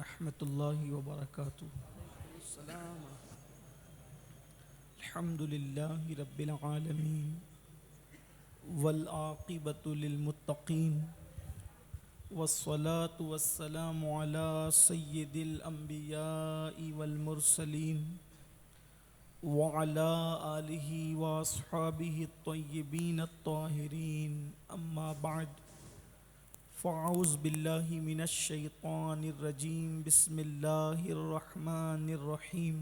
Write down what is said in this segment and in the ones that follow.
ورحمۃ اللہ وبرکاتہ۔ السلام الحمد للہ رب العالمین والعاقبۃ للمتقین والصلاة والسلام علی سید الانبیاء والمرسلین وعلی آلہ واصحابہ الطیبین الطاہرین، اما بعد فاعوذ باللہ من الشیطان الرجیم، بسم اللہ الرحمن الرحیم۔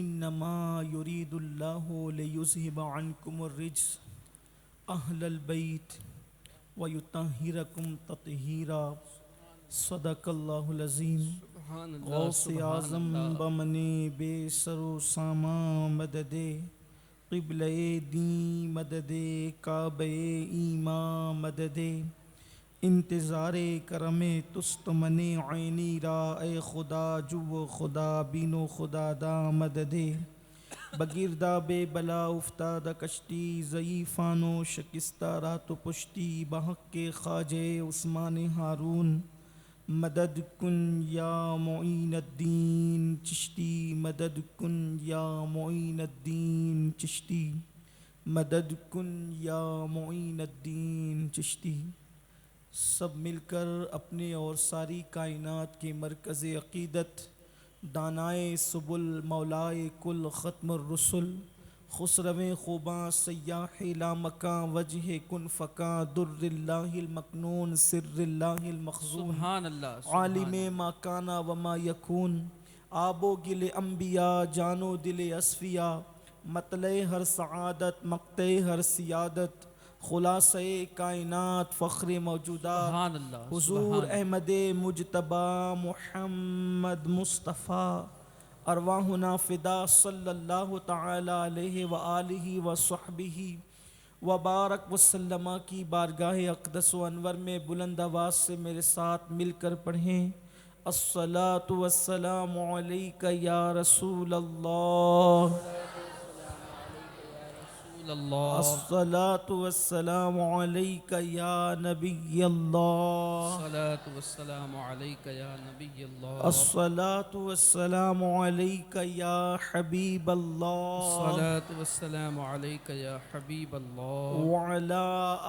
انما یرید اللہ لیذہب عنکم الرجس اہل البیت ویطہرکم تطہیرا، صدق اللہ العظیم۔ سبحان اللہ غوث سبحان اعظم اللہ۔ بمنے بے سر و ساما مددے، قبلہ دین مددے، کعبہ ایمان مددے، انتظار کرم تست من عینی را، اے خدا جو خدا بینو خدا دا مددے۔ بگردہ بے بلا افتادہ کشتی، ضعیفان و شکستہ رات و پشتی، بحق کے خواجہ عثمان ہارون مدد کن یا معین الدین چشتی، مدد کن یا معین الدین چشتی، مدد کن یا معین الدین چشتی۔ سب مل کر اپنے اور ساری کائنات کے مرکز عقیدت، دانائے سبل مولائے کل ختم الرسل، خسرو خوباں سیاح لامکاں، وجہ کن فکاں، در اللہ المکنون، سر اللہ المخزون، سبحان اللہ عالم سبحان ما کانا وما یکون، آب و گل انبیاء، جان و دل اصفیاء، مطلع ہر سعادت، مقطع ہر سیادت، خلاصہ کائنات، فخر موجودات، سبحان اللہ حضور سبحان احمد مجتبی محمد مصطفیٰ، ارواحنا فدا صلی اللہ تعالی علیہ وآلہ وصحبہ وبارک وسلم کی بارگاہ اقدس و انور میں بلند آواز سے میرے ساتھ مل کر پڑھیں: الصلاۃ والسلام علیک یا رسول اللہ، اللہ، الصلاۃ والسلام علیک یا نبی اللہ، الصلاۃ والسلام علیک یا نبی اللہ، الصلاۃ والسلام علیک یا حبیب اللہ، الصلاۃ والسلام علیک یا حبیب اللہ، وعلی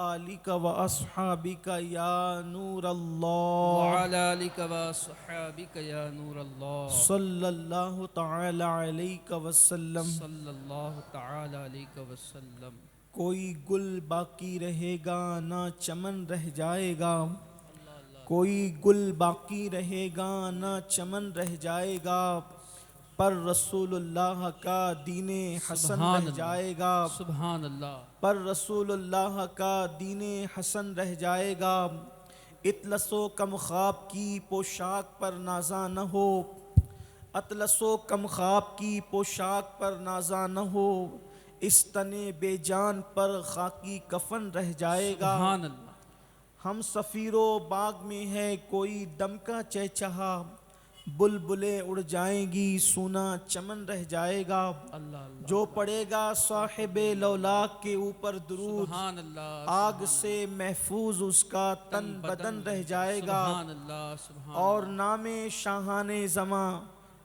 آلک و اصحابک یا نور اللہ، وعلی آلک وصحابک یا نور اللہ، صلی اللہ تعالی علیہ وسلم۔ صلی اللہ تعالی علیہ وسلم۔ کوئی گل باقی رہے گا نہ چمن رہ جائے گا، کوئی گل باقی رہے گا نہ چمن رہ جائے گا، پر رسول اللہ کا دین حسن سبحان رہ اللہ، جائے گا، سبحان اللہ، پر رسول اللہ کا دین حسن رہ جائے گا۔ اطلس و کم خواب کی پوشاک پر نازاں نہ ہو، اطلس و کم خواب کی پوشاک پر نازاں نہ ہو، اس تن بے جان پر خاکی کفن رہ جائے گا۔ سبحان اللہ، ہم سفیر و باغ میں ہے کوئی دم کا چہچہا، بلبلیں اڑ جائیں گی سونا چمن رہ جائے گا، اللہ اللہ، جو پڑے گا صاحب لولاک کے اوپر درود، سبحان اللہ، آگ سے محفوظ اس کا تن بدن رہ جائے گا، سبحان اللہ، سبحان اور نام شاہان زماں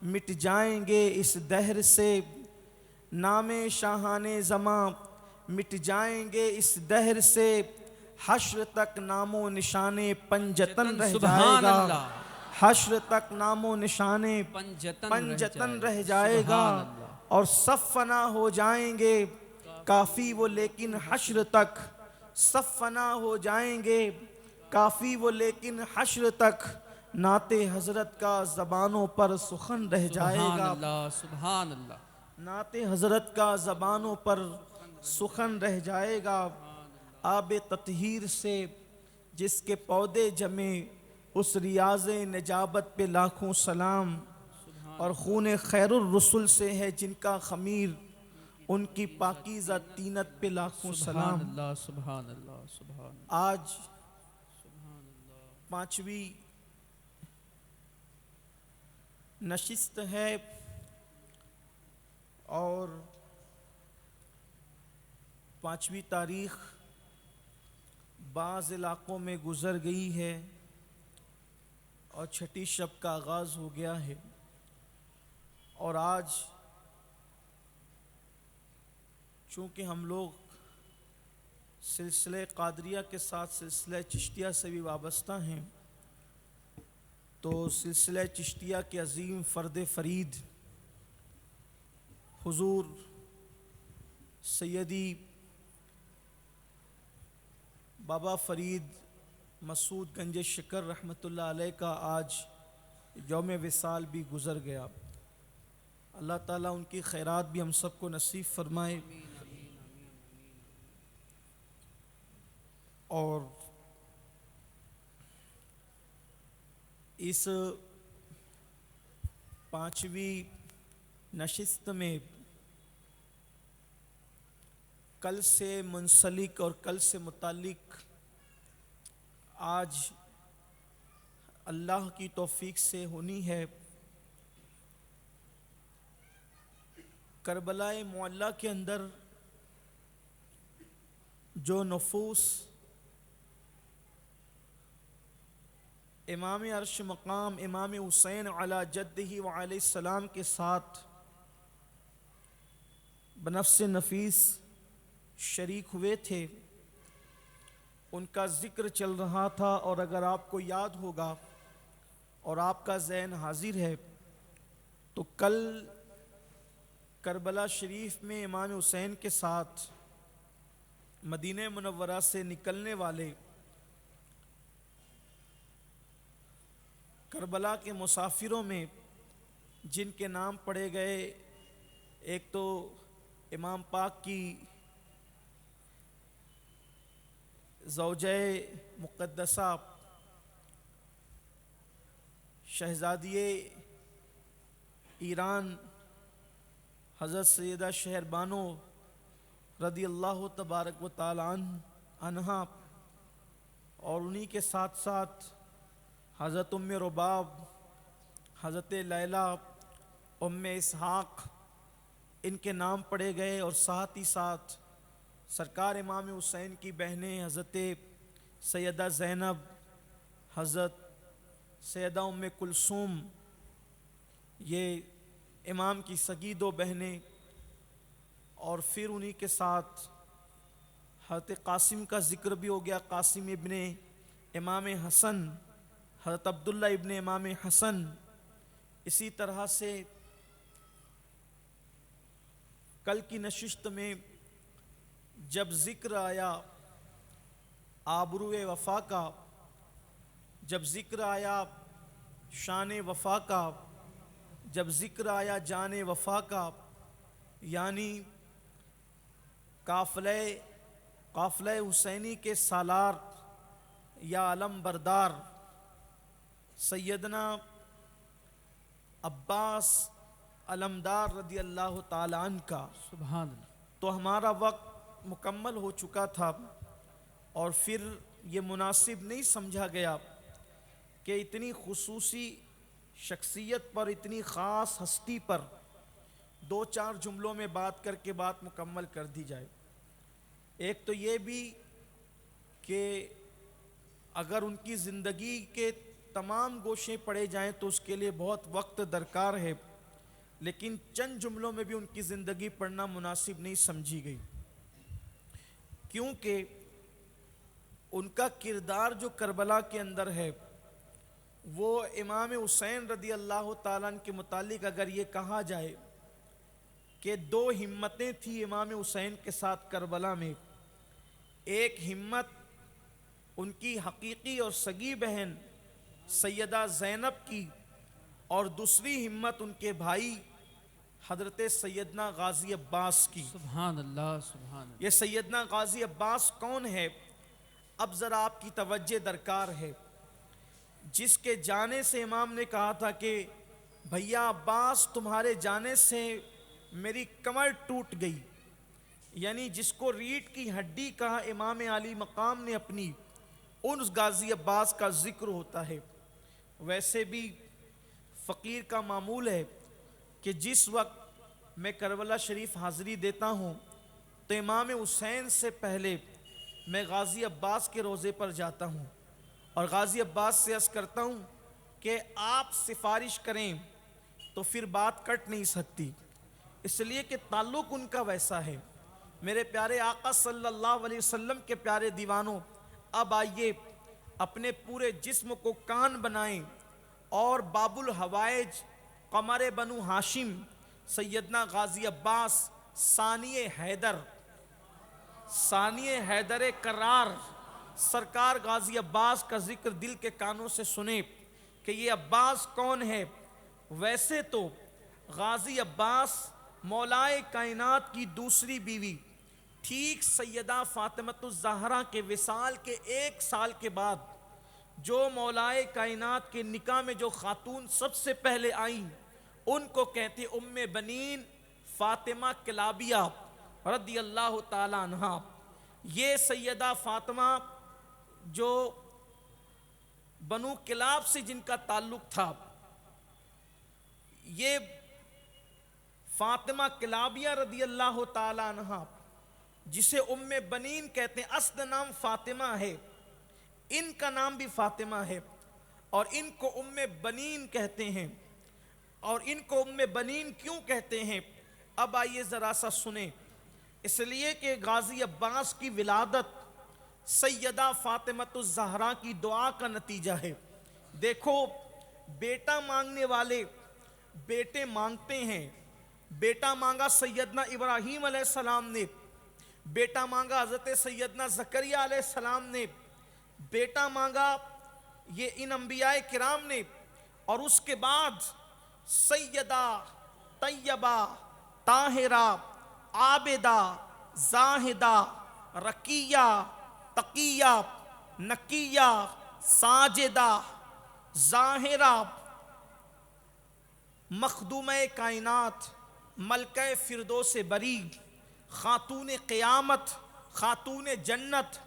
مٹ جائیں گے اس دہر سے، نام شاہان زماں مٹ جائیں گے اس دہر سے، حشر تک نام و نشان پنجتن رہ جائے سبحان گا، اللہ، حشر تک نام و نشان پنجتن رہ جائے گا، سبحان اللہ، اور صف فنا ہو جائیں گے کافی وہ لیکن حشر تک، صف فنا ہو جائیں گے کافی وہ لیکن حشر تک، نعت حضرت کا زبانوں پر سخن رہ جائے سبحان گا، اللہ، سبحان اللہ، نعت حضرت کا زبانوں پر سخن رہ جائے گا۔ آب تطہیر سے جس کے پودے جمے، اس ریاض نجابت پہ لاکھوں سلام، اور خون خیر الرسل سے ہے جن کا خمیر، ان کی پاکیزہ طینت پہ لاکھوں سبحان سلام۔ اللہ، سبحان اللہ، سبحان آج پانچویں نشست ہے اور پانچویں تاریخ بعض علاقوں میں گزر گئی ہے، اور چھٹی شب کا آغاز ہو گیا ہے، اور آج چونکہ ہم لوگ سلسلہ قادریہ کے ساتھ سلسلہ چشتیہ سے بھی وابستہ ہیں، تو سلسلہ چشتیہ کے عظیم فرد فرید حضور سیدی بابا فرید مسعود گنج شکر رحمۃ اللہ علیہ کا آج یوم وصال بھی گزر گیا۔ اللہ تعالیٰ ان کی خیرات بھی ہم سب کو نصیب فرمائے، اور اس 5ویں نشست میں کل سے منسلک اور کل سے متعلق آج اللہ کی توفیق سے ہونی ہے۔ کربلا معلیٰ کے اندر جو نفوس امام عرش مقام امام حسین علی جدہ وعلیہ السلام کے ساتھ بنفس نفیس شریک ہوئے تھے، ان کا ذکر چل رہا تھا۔ اور اگر آپ کو یاد ہوگا اور آپ کا ذہن حاضر ہے تو کل کربلا شریف میں امام حسین کے ساتھ مدینہ منورہ سے نکلنے والے کربلا کے مسافروں میں جن کے نام پڑھے گئے، ایک تو امام پاک کی زوجہ مقدسہ شہزادی ایران حضرت سیدہ شہر بانو رضی اللہ تبارک و تعالی عنہا، اور انہی کے ساتھ ساتھ حضرت ام رباب، حضرت لیلہ، ام اسحاق، ان کے نام پڑھے گئے، اور ساتھ ہی ساتھ سرکار امام حسین کی بہنیں حضرت سیدہ زینب، حضرت سیدہ ام کلثوم، یہ امام کی سگی 2 بہنیں، اور پھر انہی کے ساتھ حضرت قاسم کا ذکر بھی ہو گیا، قاسم ابن امام حسن، حضرت عبداللہ ابن امام حسن۔ اسی طرح سے کل کی نشست میں جب ذکر آیا آبرو وفا کا، جب ذکر آیا شان وفا کا، جب ذکر آیا جان وفا کا، یعنی قافلہ حسینی کے سالار یا علم بردار سیدنا عباس علمدار رضی اللہ تعالی عنہ کا، سبحان اللہ۔ تو ہمارا وقت مکمل ہو چکا تھا، اور پھر یہ مناسب نہیں سمجھا گیا کہ اتنی خصوصی شخصیت پر، اتنی خاص ہستی پر 2-4 جملوں میں بات کر کے بات مکمل کر دی جائے۔ ایک تو یہ بھی کہ اگر ان کی زندگی کے تمام گوشے پڑھے جائیں تو اس کے لیے بہت وقت درکار ہے، لیکن چند جملوں میں بھی ان کی زندگی پڑھنا مناسب نہیں سمجھی گئی، کیونکہ ان کا کردار جو کربلا کے اندر ہے وہ امام حسین رضی اللہ تعالیٰ عنہ کے متعلق اگر یہ کہا جائے کہ 2 ہمتیں تھیں امام حسین کے ساتھ کربلا میں، ایک ہمت ان کی حقیقی اور سگی بہن سیدہ زینب کی، اور دوسری ہمت ان کے بھائی حضرت سیدنا غازی عباس کی۔ سبحان اللہ، سبحان اللہ۔ یہ سیدنا غازی عباس کون ہے؟ اب ذرا آپ کی توجہ درکار ہے، جس کے جانے سے امام نے کہا تھا کہ بھیا عباس تمہارے جانے سے میری کمر ٹوٹ گئی، یعنی جس کو ریڑھ کی ہڈی کہا امام علی مقام نے اپنی، ان غازی عباس کا ذکر ہوتا ہے۔ ویسے بھی فقیر کا معمول ہے کہ جس وقت میں کربلا شریف حاضری دیتا ہوں تو امام حسین سے پہلے میں غازی عباس کے روضے پر جاتا ہوں، اور غازی عباس سے عرض کرتا ہوں کہ آپ سفارش کریں تو پھر بات کٹ نہیں سکتی، اس لیے کہ تعلق ان کا ویسا ہے۔ میرے پیارے آقا صلی اللہ علیہ وسلم کے پیارے دیوانوں، اب آئیے اپنے پورے جسم کو کان بنائیں اور باب الحوائج قمر بنو ہاشم سیدنا غازی عباس ثانی حیدر کرار سرکار غازی عباس کا ذکر دل کے کانوں سے سنیں کہ یہ عباس کون ہے۔ ویسے تو غازی عباس مولائے کائنات کی دوسری بیوی، ٹھیک سیدہ فاطمۃ الزہرا کے وصال کے 1 سال کے بعد جو مولائے کائنات کے نکاح میں جو خاتون سب سے پہلے آئیں ان کو کہتے ام بنین فاطمہ کلابیہ رضی اللہ تعالی عنہا۔ یہ سیدہ فاطمہ جو بنو کلاب سے جن کا تعلق تھا، یہ فاطمہ کلابیہ رضی اللہ تعالی عنہا جسے ام بنین کہتے ہیں، اصل نام فاطمہ ہے، ان کا نام بھی فاطمہ ہے اور ان کو ام بنین کہتے ہیں۔ اور ان کو ام بنین کیوں کہتے ہیں؟ اب آئیے ذرا سا سنیں۔ اس لیے کہ غازی عباس کی ولادت سیدہ فاطمۃ الزہرا کی دعا کا نتیجہ ہے۔ دیکھو، بیٹا مانگنے والے بیٹے مانگتے ہیں۔ بیٹا مانگا سیدنا ابراہیم علیہ السلام نے، بیٹا مانگا حضرت سیدنا زکریا علیہ السلام نے، بیٹا مانگا یہ ان انبیاء کرام نے، اور اس کے بعد سیدہ طیبہ طاہرہ عابدہ زاہدہ رقیہ تقیہ نقیہ ساجدہ ظاہرہ مخدومہ کائنات ملکہ فردوس بری خاتون قیامت خاتون جنت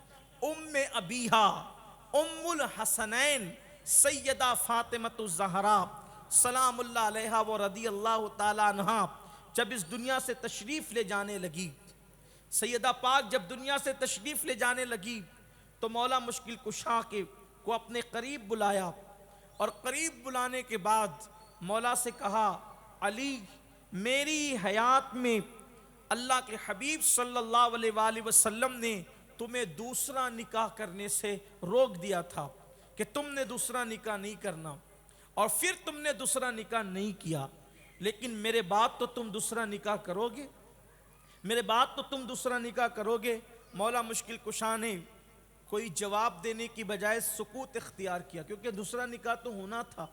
ام ابیہا ام الحسنین سیدہ فاطمۃ الزہرا سلام اللہ علیہا و رضی اللہ تعالی عنہا جب اس دنیا سے تشریف لے جانے لگی، سیدہ پاک جب دنیا سے تشریف لے جانے لگی تو مولا مشکل کشا کو اپنے قریب بلایا، اور قریب بلانے کے بعد مولا سے کہا، علی میری حیات میں اللہ کے حبیب صلی اللہ علیہ وآلہ وسلم نے تمہیں دوسرا نکاح کرنے سے روک دیا تھا کہ تم نے دوسرا نکاح نہیں کرنا، اور پھر تم نے دوسرا نکاح نہیں کیا، لیکن میرے بعد تو تم دوسرا نکاح کرو گے، میرے بعد تو تم دوسرا نکاح کرو گے۔ مولا مشکل کشا نے کوئی جواب دینے کی بجائے سکوت اختیار کیا، کیونکہ دوسرا نکاح تو ہونا تھا،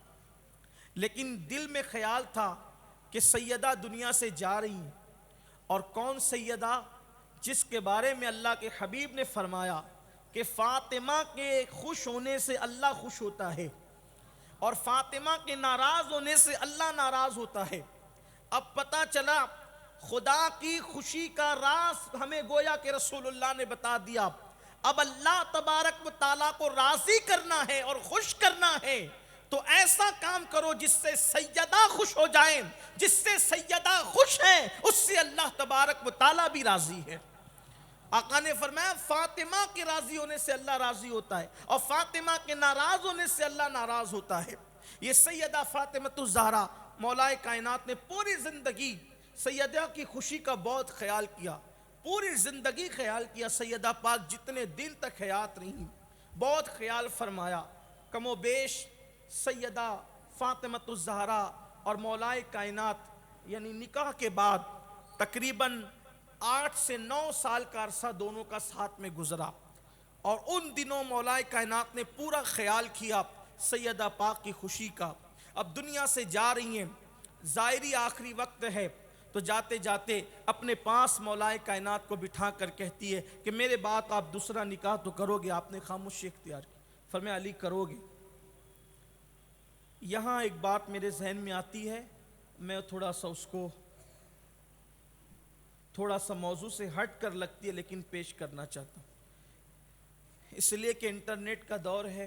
لیکن دل میں خیال تھا کہ سیدہ دنیا سے جا رہی ہیں، اور کون سیدہ؟ جس کے بارے میں اللہ کے حبیب نے فرمایا کہ فاطمہ کے خوش ہونے سے اللہ خوش ہوتا ہے اور فاطمہ کے ناراض ہونے سے اللہ ناراض ہوتا ہے۔ اب پتہ چلا خدا کی خوشی کا راز ہمیں گویا کہ رسول اللہ نے بتا دیا۔ اب اللہ تبارک و تعالیٰ کو راضی کرنا ہے اور خوش کرنا ہے تو ایسا کام کرو جس سے سیدہ خوش ہو جائیں، جس سے سیدہ خوش ہیں اس سے اللہ تبارک و تعالیٰ بھی راضی ہے۔ آقا نے فرمایا فاطمہ کے راضی ہونے سے اللہ راضی ہوتا ہے اور فاطمہ کے ناراض ہونے سے اللہ ناراض ہوتا ہے۔ یہ سیدہ فاطمۃ الزہرا مولائے کائنات نے پوری زندگی سیدہ کی خوشی کا بہت خیال کیا، پوری زندگی خیال کیا۔ سیدہ پاک جتنے دن تک حیات رہیں بہت خیال فرمایا، کم و بیش سیدہ فاطمۃ الزہرا اور مولائے کائنات یعنی نکاح کے بعد تقریباً 8 سے 9 سال کا عرصہ دونوں کا ساتھ میں گزرا، اور ان دنوں مولائے کائنات نے پورا خیال کیا سیدہ پاک کی خوشی کا۔ اب دنیا سے جا رہی ہیں، ظاہری آخری وقت ہے، تو جاتے جاتے اپنے پاس مولائے کائنات کو بٹھا کر کہتی ہے کہ میرے بعد آپ دوسرا نکاح تو کرو گے؟ آپ نے خاموشی اختیار کی، فرمایا علی کرو گے؟ یہاں ایک بات میرے ذہن میں آتی ہے، میں تھوڑا سا موضوع سے ہٹ کر لگتی ہے لیکن پیش کرنا چاہتا ہوں، اس لیے کہ انٹرنیٹ کا دور ہے،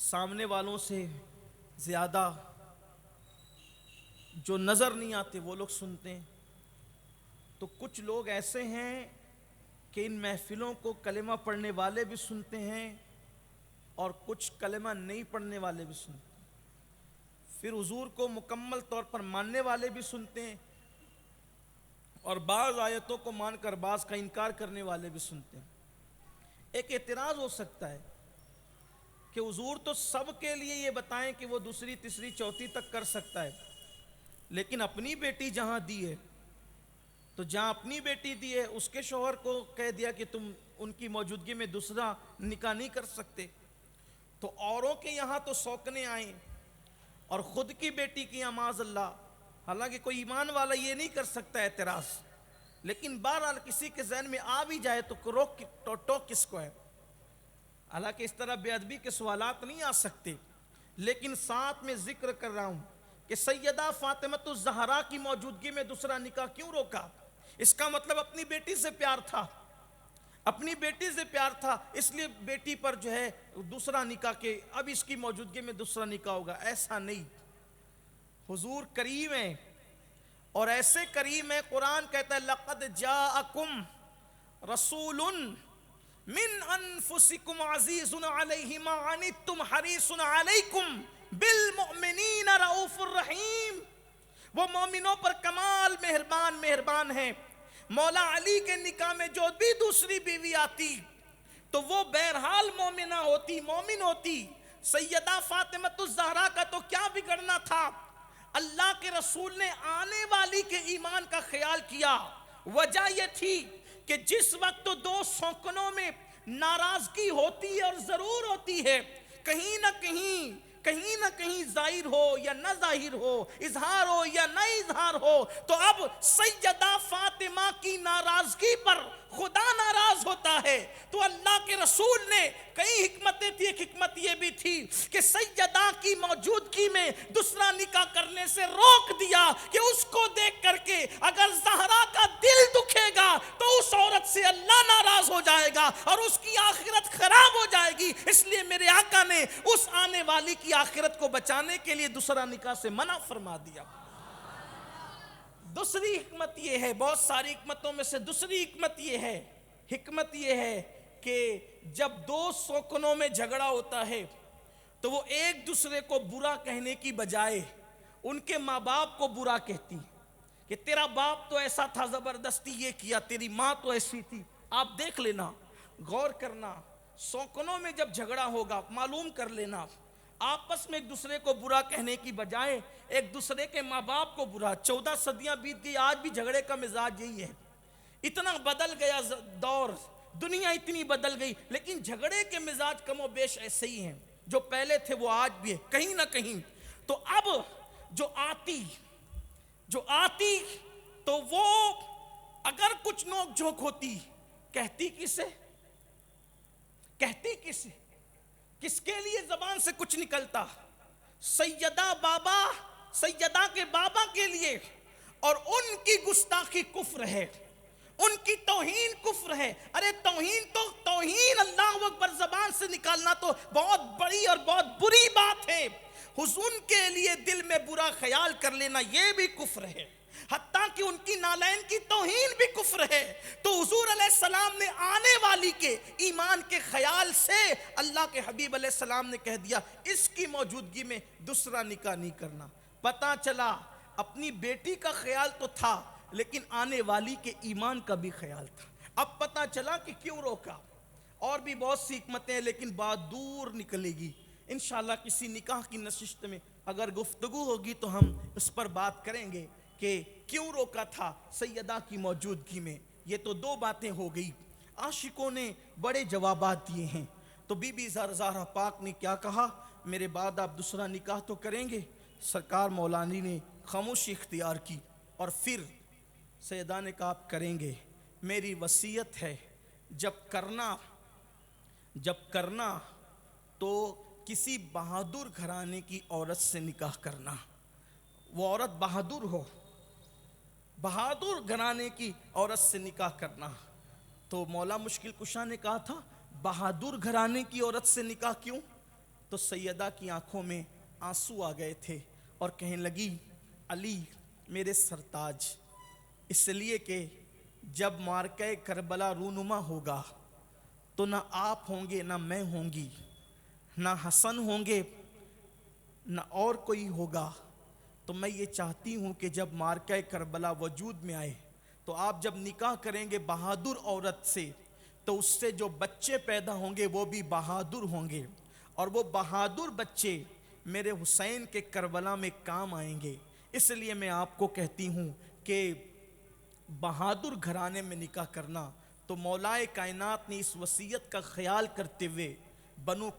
سامنے والوں سے زیادہ جو نظر نہیں آتے وہ لوگ سنتے ہیں۔ تو کچھ لوگ ایسے ہیں کہ ان محفلوں کو کلمہ پڑھنے والے بھی سنتے ہیں اور کچھ کلمہ نہیں پڑھنے والے بھی سنتے ہیں، پھر حضور کو مکمل طور پر ماننے والے بھی سنتے ہیں، اور بعض آیتوں کو مان کر بعض کا انکار کرنے والے بھی سنتے ہیں۔ ایک اعتراض ہو سکتا ہے کہ حضور تو سب کے لیے یہ بتائیں کہ وہ دوسری تیسری چوتھی تک کر سکتا ہے، لیکن اپنی بیٹی جہاں دی ہے تو جہاں اپنی بیٹی دی ہے اس کے شوہر کو کہہ دیا کہ تم ان کی موجودگی میں دوسرا نکاح نہیں کر سکتے، تو اوروں کے یہاں تو سوکنے آئیں اور خود کی بیٹی کی معاذ اللہ، حالانکہ کوئی ایمان والا یہ نہیں کر سکتا اعتراض، لیکن بہرحال کسی کے ذہن میں آ بھی جائے تو ٹوک کس کو ہے؟ حالانکہ اس طرح بے ادبی کے سوالات نہیں آ سکتے، لیکن ساتھ میں ذکر کر رہا ہوں کہ سیدہ فاطمۃ الزہرا کی موجودگی میں دوسرا نکاح کیوں روکا؟ اس کا مطلب اپنی بیٹی سے پیار تھا، اپنی بیٹی سے پیار تھا، اس لیے بیٹی پر جو ہے دوسرا نکاح کے اب اس کی موجودگی میں دوسرا نکاح ہوگا، ایسا نہیں۔ حضور کریم ہے، اور ایسے کریم ہے، قرآن کہتا ہے لقد جاءکم رسول من انفسکم عزیز علیہ ما عنتم حریص علیکم بالمؤمنین رؤوف الرحیم، وہ مومنوں پر کمال مہربان ہیں۔ مولا علی کے نکاح میں جو بھی دوسری بیوی آتی تو وہ بہرحال مومن ہوتی۔ سیدہ فاطمۃ الزہرا کا تو کیا بگڑنا تھا؟ اللہ کے رسول نے آنے والی کے ایمان کا خیال کیا۔ وجہ یہ تھی کہ جس وقت تو دو سوکنوں میں ناراضگی ہوتی ہے اور ضرور ہوتی ہے، کہیں نہ کہیں ظاہر ہو یا نہ ظاہر ہو، اظہار ہو یا نہ اظہار ہو، تو اب سیدہ فاطمہ کی ناراضگی پر خدا ناراض ہوتا ہے، تو اللہ کے رسول نے کئی حکمتیں تھی، ایک حکمت یہ بھی تھی کہ سیدہ کی موجودگی میں دوسرا نکاح کرنے سے روک دیا کہ اس کو دیکھ کر کے اگر زہرا کا دل دکھے گا تو اس عورت سے اللہ ناراض ہو جائے گا اور اس کی آخرت خراب ہو جائے گی، اس لیے میرے آقا نے اس آنے والی کی آخرت کو بچانے کے لیے دوسرا نکاح سے منع فرما دیا۔ دوسری حکمت یہ ہے، بہت ساری حکمتوں میں سے دوسری حکمت یہ ہے کہ جب دو سوکنوں میں جھگڑا ہوتا ہے تو وہ ایک دوسرے کو برا کہنے کی بجائے ان کے ماں باپ کو برا کہتی کہ تیرا باپ تو ایسا تھا، زبردستی یہ کیا، تیری ماں تو ایسی تھی۔ آپ دیکھ لینا، غور کرنا، سوکنوں میں جب جھگڑا ہوگا معلوم کر لینا، آپس میں ایک دوسرے کو برا کہنے کی بجائے ایک دوسرے کے ماں باپ کو برا۔ 14 صدیاں بیت گئی، آج بھی جھگڑے کا مزاج یہی ہے۔ اتنا بدل گیا دور، دنیا اتنی بدل گئی، لیکن جھگڑے کے مزاج کم و بیش ایسے ہی ہیں، جو پہلے تھے وہ آج بھی ہے کہیں نہ کہیں۔ تو اب جو آتی تو وہ اگر کچھ نوک جھوک ہوتی، کہتی کسے؟ کس کے لیے زبان سے کچھ نکلتا؟ سیدہ کے بابا کے لیے، اور ان کی گستاخی کفر ہے، ان کی توہین کفر ہے۔ ارے توہین اللہ اکبر زبان سے نکالنا تو بہت بڑی اور بہت بری بات ہے، حضور کے لیے دل میں برا خیال کر لینا یہ بھی کفر ہے، حتیٰ کہ ان کی نالین کی توہین بھی کفر ہے۔ تو حضور علیہ السلام نے آنے والی کے ایمان کے خیال سے اللہ کے حبیب علیہ السلام نے کہہ دیا اس کی موجودگی میں دوسرا نکاح نہیں کرنا۔ پتہ چلا اپنی بیٹی کا خیال تو تھا لیکن آنے والی کے ایمان کا بھی خیال تھا۔ اب پتہ چلا کہ کیوں روکا۔ اور بھی بہت سی حکمتیں ہیں لیکن بات دور نکلے گی، انشاءاللہ کسی نکاح کی نشست میں اگر گفتگو ہوگی تو ہم اس پر بات کریں گے کہ کیوں روکا تھا سیدہ کی موجودگی میں۔ یہ تو دو باتیں ہو گئی۔ عاشقوں نے بڑے جوابات دیے ہیں۔ تو بی بی زہرا پاک نے کیا کہا؟ میرے بعد آپ دوسرا نکاح تو کریں گے؟ سرکار مولانی نے خاموشی اختیار کی اور پھر سیدہ نے کہا آپ کریں گے، میری وصیت ہے جب کرنا تو کسی بہادر گھرانے کی عورت سے نکاح کرنا، وہ عورت بہادر گھرانے کی عورت سے نکاح کرنا۔ تو مولا مشکل کشا نے کہا تھا بہادر گھرانے کی عورت سے نکاح کیوں؟ تو سیدہ کی آنکھوں میں آنسو آ گئے تھے اور کہنے لگی علی میرے سرتاج، اس لیے کہ جب معرکہ کربلا رونما ہوگا تو نہ آپ ہوں گے نہ میں ہوں گی، نہ حسن ہوں گے نہ اور کوئی ہوگا، تو میں یہ چاہتی ہوں کہ جب مارکہ کربلا وجود میں آئے تو آپ جب نکاح کریں گے بہادر عورت سے تو اس سے جو بچے پیدا ہوں گے وہ بھی بہادر ہوں گے، اور وہ بہادر بچے میرے حسین کے کربلا میں کام آئیں گے۔ اس لیے میں آپ کو کہتی ہوں کہ بہادر گھرانے میں نکاح کرنا، تو مولائے کائنات نے اس وصیت کا خیال کرتے ہوئے بنو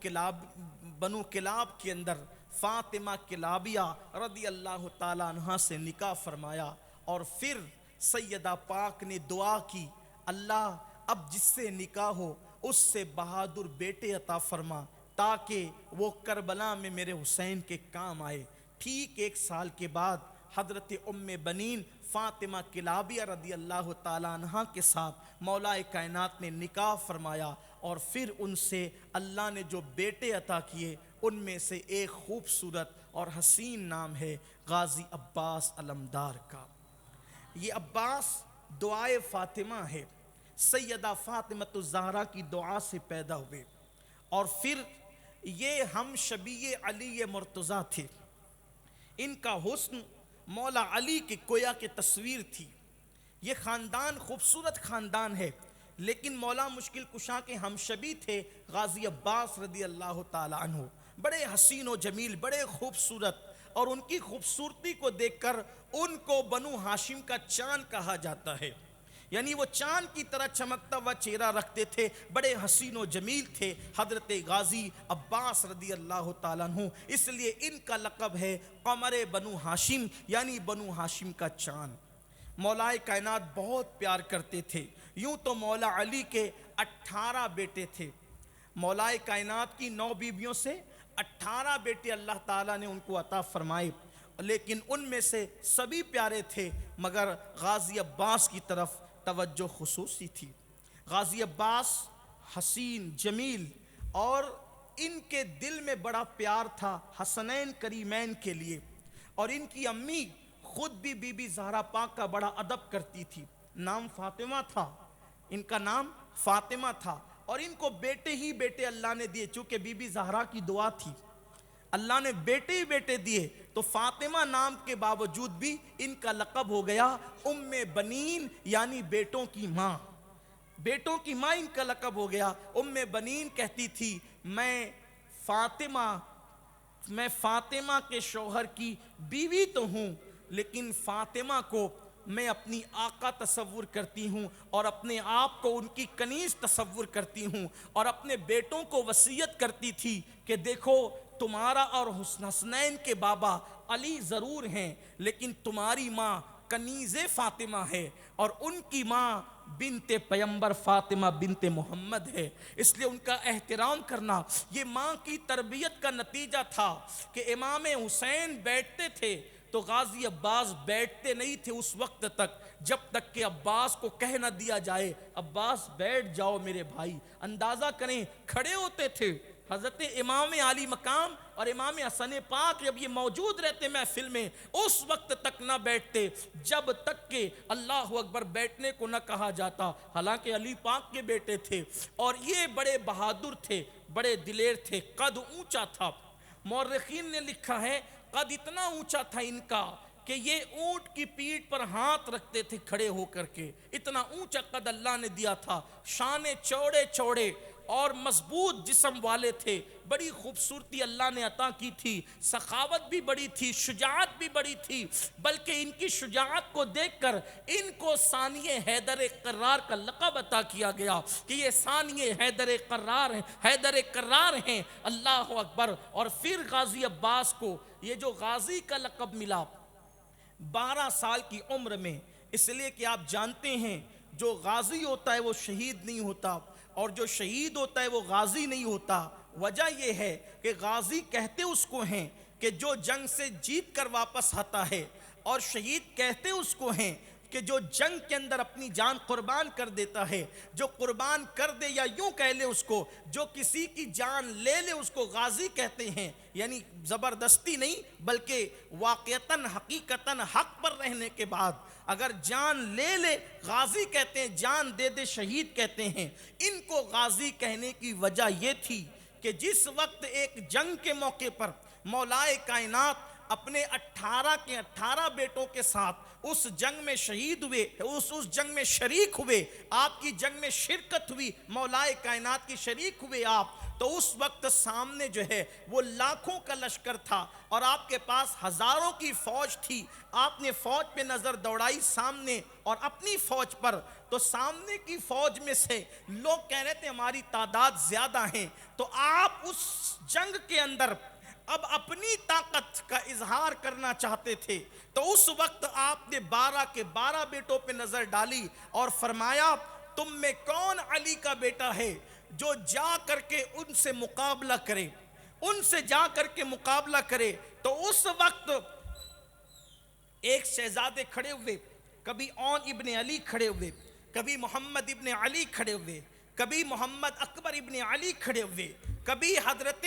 کلاب کے اندر فاطمہ کلابیہ رضی اللہ تعالیٰ عنہ سے نکاح فرمایا، اور پھر سیدہ پاک نے دعا کی، اللہ اب جس سے نکاح ہو اس سے بہادر بیٹے عطا فرما تاکہ وہ کربلا میں میرے حسین کے کام آئے۔ ٹھیک 1 سال کے بعد حضرت ام بنین فاطمہ کلابیہ رضی اللہ تعالیٰ عنہ کے ساتھ مولائے کائنات نے نکاح فرمایا، اور پھر ان سے اللہ نے جو بیٹے عطا کیے ان میں سے ایک خوبصورت اور حسین نام ہے غازی عباس علمدار کا۔ یہ عباس دعائے فاطمہ ہے، سیدہ فاطمہ الزہرا کی دعا سے پیدا ہوئے، اور پھر یہ ہم شبیہ علی مرتضیٰ تھے۔ ان کا حسن مولا علی کی گویا کی تصویر تھی۔ یہ خاندان خوبصورت خاندان ہے، لیکن مولا مشکل کشا کے ہم شبی تھے غازی عباس رضی اللہ تعالی عنہ، بڑے حسین و جمیل، بڑے خوبصورت، اور ان کی خوبصورتی کو دیکھ کر ان کو بنو ہاشم کا چاند کہا جاتا ہے، یعنی وہ چاند کی طرح چمکتا ہوا چہرہ رکھتے تھے، بڑے حسین و جمیل تھے حضرت غازی عباس رضی اللہ تعالیٰ عنہ، اس لیے ان کا لقب ہے قمر بنو ہاشم، یعنی بنو ہاشم کا چاند۔ مولائے کائنات بہت پیار کرتے تھے، یوں تو مولا علی کے 18 بیٹے تھے، مولائے کائنات کی 9 بیویوں سے 18 بیٹے اللہ تعالیٰ نے ان کو عطا فرمائے، لیکن ان میں سے سبھی پیارے تھے مگر غازی عباس کی طرف توجہ خصوصی تھی۔ غازی عباس حسین جمیل، اور ان کے دل میں بڑا پیار تھا حسنین کریمین کے لیے، اور ان کی امی خود بھی بی بی زہرا پاک کا بڑا ادب کرتی تھی۔ نام فاطمہ تھا، ان کا نام فاطمہ تھا، اور ان کو بیٹے ہی بیٹے اللہ نے دیے، چونکہ بی بی زہرا کی دعا تھی، اللہ نے بیٹے ہی بیٹے دیے، تو فاطمہ نام کے باوجود بھی ان کا لقب ہو گیا ام بنین، یعنی بیٹوں کی ماں۔ بیٹوں کی ماں ان کا لقب ہو گیا۔ ام بنین کہتی تھی میں فاطمہ کے شوہر کی بیوی تو ہوں، لیکن فاطمہ کو میں اپنی آقا تصور کرتی ہوں، اور اپنے آپ کو ان کی کنیز تصور کرتی ہوں، اور اپنے بیٹوں کو وصیت کرتی تھی کہ دیکھو تمہارا اور حسنین کے بابا علی ضرور ہیں، لیکن تمہاری ماں کنیز فاطمہ ہے، اور ان کی ماں بنت پیمبر فاطمہ بنت محمد ہے، اس لیے ان کا احترام کرنا یہ ماں کی تربیت کا نتیجہ تھا کہ امام حسین بیٹھتے تھے تو غازی عباس بیٹھتے نہیں تھے اس وقت تک جب تک کہ عباس کو کہہ نہ دیا جائے عباس بیٹھ جاؤ میرے بھائی، اندازہ کریں کھڑے ہوتے تھے۔ حضرت امام علی مقام اور امام حسن پاک جب یہ موجود رہتے محفل میں اس وقت تک نہ بیٹھتے جب تک کہ اللہ اکبر بیٹھنے کو نہ کہا جاتا، حالانکہ علی پاک کے بیٹے تھے، اور یہ بڑے بہادر تھے، بڑے دلیر تھے، قد اونچا تھا۔ مورخین نے لکھا ہے قد اتنا اونچا تھا ان کا کہ یہ اونٹ کی پیٹھ پر ہاتھ رکھتے تھے کھڑے ہو کر کے، اتنا اونچا قد اللہ نے دیا تھا، شانے چوڑے چوڑے اور مضبوط جسم والے تھے، بڑی خوبصورتی اللہ نے عطا کی تھی، سخاوت بھی بڑی تھی، شجاعت بھی بڑی تھی، بلکہ ان کی شجاعت کو دیکھ کر ان کو ثانی حیدر قرار کا لقب عطا کیا گیا کہ یہ ثانی حیدر قرار ہیں، اللہ اکبر۔ اور پھر غازی عباس کو یہ جو غازی کا لقب ملا 12 سال کی عمر میں، اس لیے کہ آپ جانتے ہیں جو غازی ہوتا ہے وہ شہید نہیں ہوتا، اور جو شہید ہوتا ہے وہ غازی نہیں ہوتا۔ وجہ یہ ہے کہ غازی کہتے اس کو ہیں کہ جو جنگ سے جیت کر واپس آتا ہے، اور شہید کہتے اس کو ہیں کہ جو جنگ کے اندر اپنی جان قربان کر دیتا ہے، جو قربان کر دے، یا یوں کہہ لے اس کو جو کسی کی جان لے لے اس کو غازی کہتے ہیں، یعنی زبردستی نہیں بلکہ واقعتاً حقیقتاً حق پر رہنے کے بعد اگر جان لے لے غازی کہتے ہیں، جان دے دے شہید کہتے ہیں۔ ان کو غازی کہنے کی وجہ یہ تھی کہ جس وقت ایک جنگ کے موقع پر مولائے کائنات اپنے 18 کے 18 بیٹوں کے ساتھ اس جنگ میں شہید ہوئے، اس جنگ میں شریک ہوئے، آپ کی جنگ میں شرکت ہوئی، مولائے کائنات کی شریک ہوئے آپ، تو اس وقت سامنے جو ہے وہ لاکھوں کا لشکر تھا اور آپ کے پاس ہزاروں کی فوج تھی۔ آپ نے فوج پہ نظر دوڑائی سامنے اور اپنی فوج پر، تو سامنے کی فوج میں سے لوگ کہہ رہے تھے ہماری تعداد زیادہ ہیں، تو آپ اس جنگ کے اندر اب اپنی طاقت کا اظہار کرنا چاہتے تھے، تو اس وقت آپ نے 12 کے 12 بیٹوں پہ نظر ڈالی اور فرمایا تم میں کون علی کا بیٹا ہے جو جا کر کے ان سے مقابلہ کرے، ان سے جا کر کے مقابلہ کرے۔ تو اس وقت ایک شہزادے کھڑے ہوئے، کبھی اون ابن علی کھڑے ہوئے، کبھی محمد ابن علی کھڑے ہوئے، کبھی محمد اکبر ابن علی کھڑے ہوئے، کبھی حضرت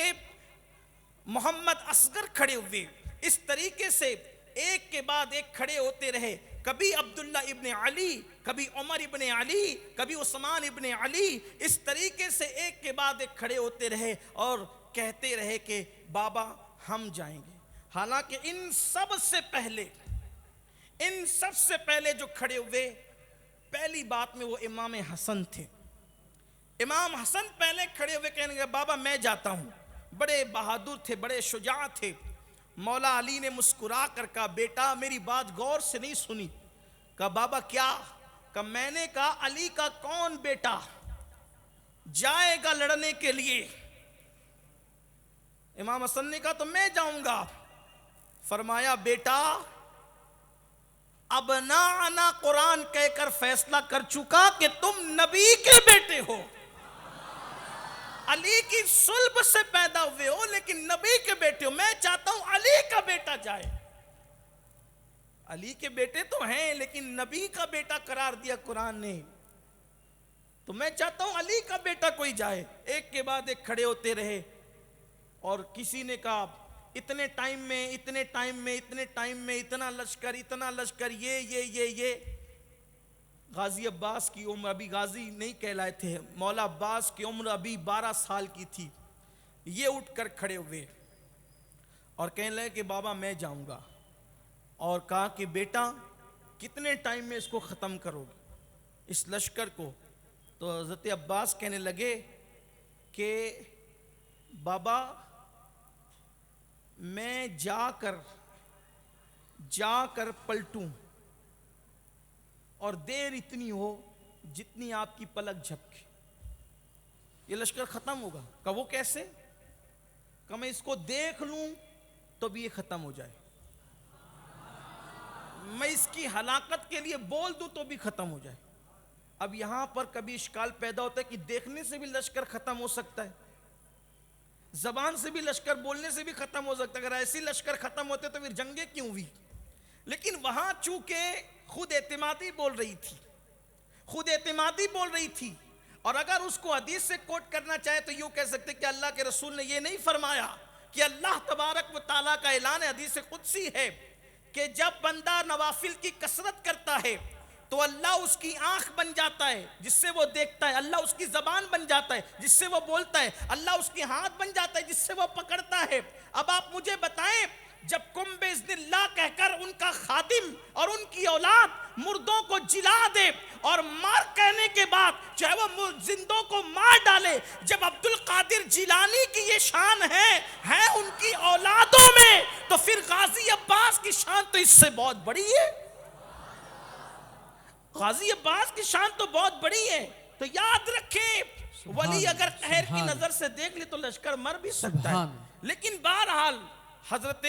محمد اصغر کھڑے ہوئے، اس طریقے سے ایک کے بعد ایک کھڑے ہوتے رہے، کبھی عبداللہ ابن علی، کبھی عمر ابن علی، کبھی عثمان ابن علی، اس طریقے سے ایک کے بعد ایک کھڑے ہوتے رہے اور کہتے رہے کہ بابا ہم جائیں گے۔ حالانکہ ان سب سے پہلے جو کھڑے ہوئے، پہلی بات میں وہ امام حسن تھے۔ امام حسن پہلے کھڑے ہوئے کہنے لگے بابا میں جاتا ہوں، بڑے بہادر تھے، بڑے شجاع تھے۔ مولا علی نے مسکرا کر کہا بیٹا میری بات غور سے نہیں سنی؟ کہا بابا کیا؟ کہا میں نے کہا علی کا کون بیٹا جائے گا لڑنے کے لیے؟ امام حسن نے کہا تو میں جاؤں گا۔ فرمایا بیٹا ابناءنا قرآن کہہ کر فیصلہ کر چکا کہ تم نبی کے بیٹے ہو، علی کی صلب سے پیدا ہوئے ہو لیکن نبی کے بیٹے ہو، میں چاہتا ہوں علی کا بیٹا جائے۔ علی کے بیٹے تو ہیں لیکن نبی کا بیٹا قرار دیا قرآن نے، تو میں چاہتا ہوں علی کا بیٹا کوئی جائے۔ ایک کے بعد ایک کھڑے ہوتے رہے اور کسی نے کہا اتنے ٹائم میں اتنا لشکر یہ غازی عباس کی عمر ابھی غازی نہیں کہلائے تھے، مولا عباس کی عمر ابھی 12 سال کی تھی۔ یہ اٹھ کر کھڑے ہوئے اور کہنے لگے کہ بابا میں جاؤں گا، اور کہا کہ بیٹا کتنے ٹائم میں اس کو ختم کرو گے اس لشکر کو؟ تو حضرت عباس کہنے لگے کہ بابا میں جا کر پلٹوں اور دیر اتنی ہو جتنی آپ کی پلک جھپکے، یہ لشکر ختم ہوگا۔ کہا وہ کیسے؟ کہا میں اس کو دیکھ لوں تو بھی یہ ختم ہو جائے، میں اس کی ہلاکت کے لیے بول دوں تو بھی ختم ہو جائے۔ اب یہاں پر کبھی اشکال پیدا ہوتا ہے کہ دیکھنے سے بھی لشکر ختم ہو سکتا ہے، زبان سے بھی لشکر بولنے سے بھی ختم ہو سکتا ہے۔ اگر ایسی لشکر ختم ہوتے تو پھر جنگیں کیوں ہوئی؟ لیکن وہاں چونکہ خود اعتمادی بول رہی تھی، اور اگر اس کو حدیث سے کوٹ کرنا چاہے تو یوں کہہ سکتے کہ اللہ کے رسول نے یہ نہیں فرمایا کہ اللہ تبارک و تعالیٰ کا اعلان حدیث قدسی ہے کہ جب بندہ نوافل کی کثرت کرتا ہے تو اللہ اس کی آنکھ بن جاتا ہے جس سے وہ دیکھتا ہے، اللہ اس کی زبان بن جاتا ہے جس سے وہ بولتا ہے، اللہ اس کی ہاتھ بن جاتا ہے جس سے وہ پکڑتا ہے۔ اب آپ مجھے بتائیں جب قم بإذن اللہ کہہ کر ان کا خادم اور ان کی اولاد مردوں کو جلا دے اور مار کہنے کے بعد چاہے وہ زندوں کو مار ڈالے، جب عبد القادر جیلانی کی یہ شان ہے ان کی اولادوں میں، تو پھر غازی عباس کی شان تو اس سے بہت بڑی ہے۔ غازی عباس کی شان تو بہت بڑی ہے۔ تو یاد رکھیں ولی اگر قہر کی نظر سے دیکھ لے تو لشکر مر بھی سکتا ہے، لیکن بہرحال حضرت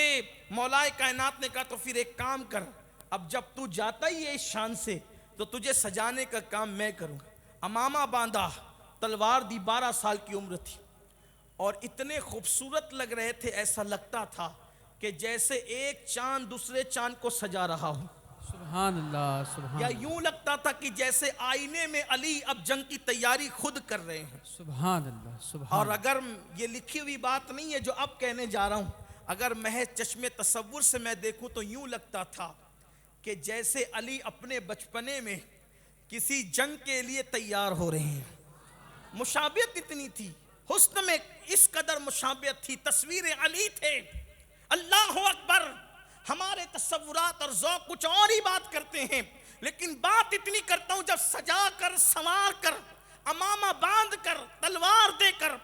مولائے کائنات نے کہا تو پھر ایک کام کر، اب جب تو جاتا ہی ہے اس شان سے تو تجھے سجانے کا کام میں کروں گا۔ امامہ باندھا، تلوار دی، 12 سال کی عمر تھی اور اتنے خوبصورت لگ رہے تھے، ایسا لگتا تھا کہ جیسے ایک چاند دوسرے چاند کو سجا رہا ہو، سبحان اللہ سبحان یا اللہ یوں لگتا تھا کہ جیسے آئینے میں علی اب جنگ کی تیاری خود کر رہے ہیں۔ سبحان اللہ سبحان اور اگر یہ لکھی ہوئی بات نہیں ہے جو اب کہنے جا رہا ہوں، اگر محض چشم تصور سے میں دیکھوں تو یوں لگتا تھا کہ جیسے علی اپنے بچپنے میں کسی جنگ کے لیے تیار ہو رہے ہیں، مشابہت اتنی تھی۔ حسن میں اس قدر مشابہت تھی، تصویر علی تھے۔ اللہ اکبر! ہمارے تصورات اور ذوق کچھ اور ہی بات کرتے ہیں، لیکن بات اتنی کرتا ہوں جب سجا کر، سنوار کر، امامہ باندھ کر، تلوار دے کر،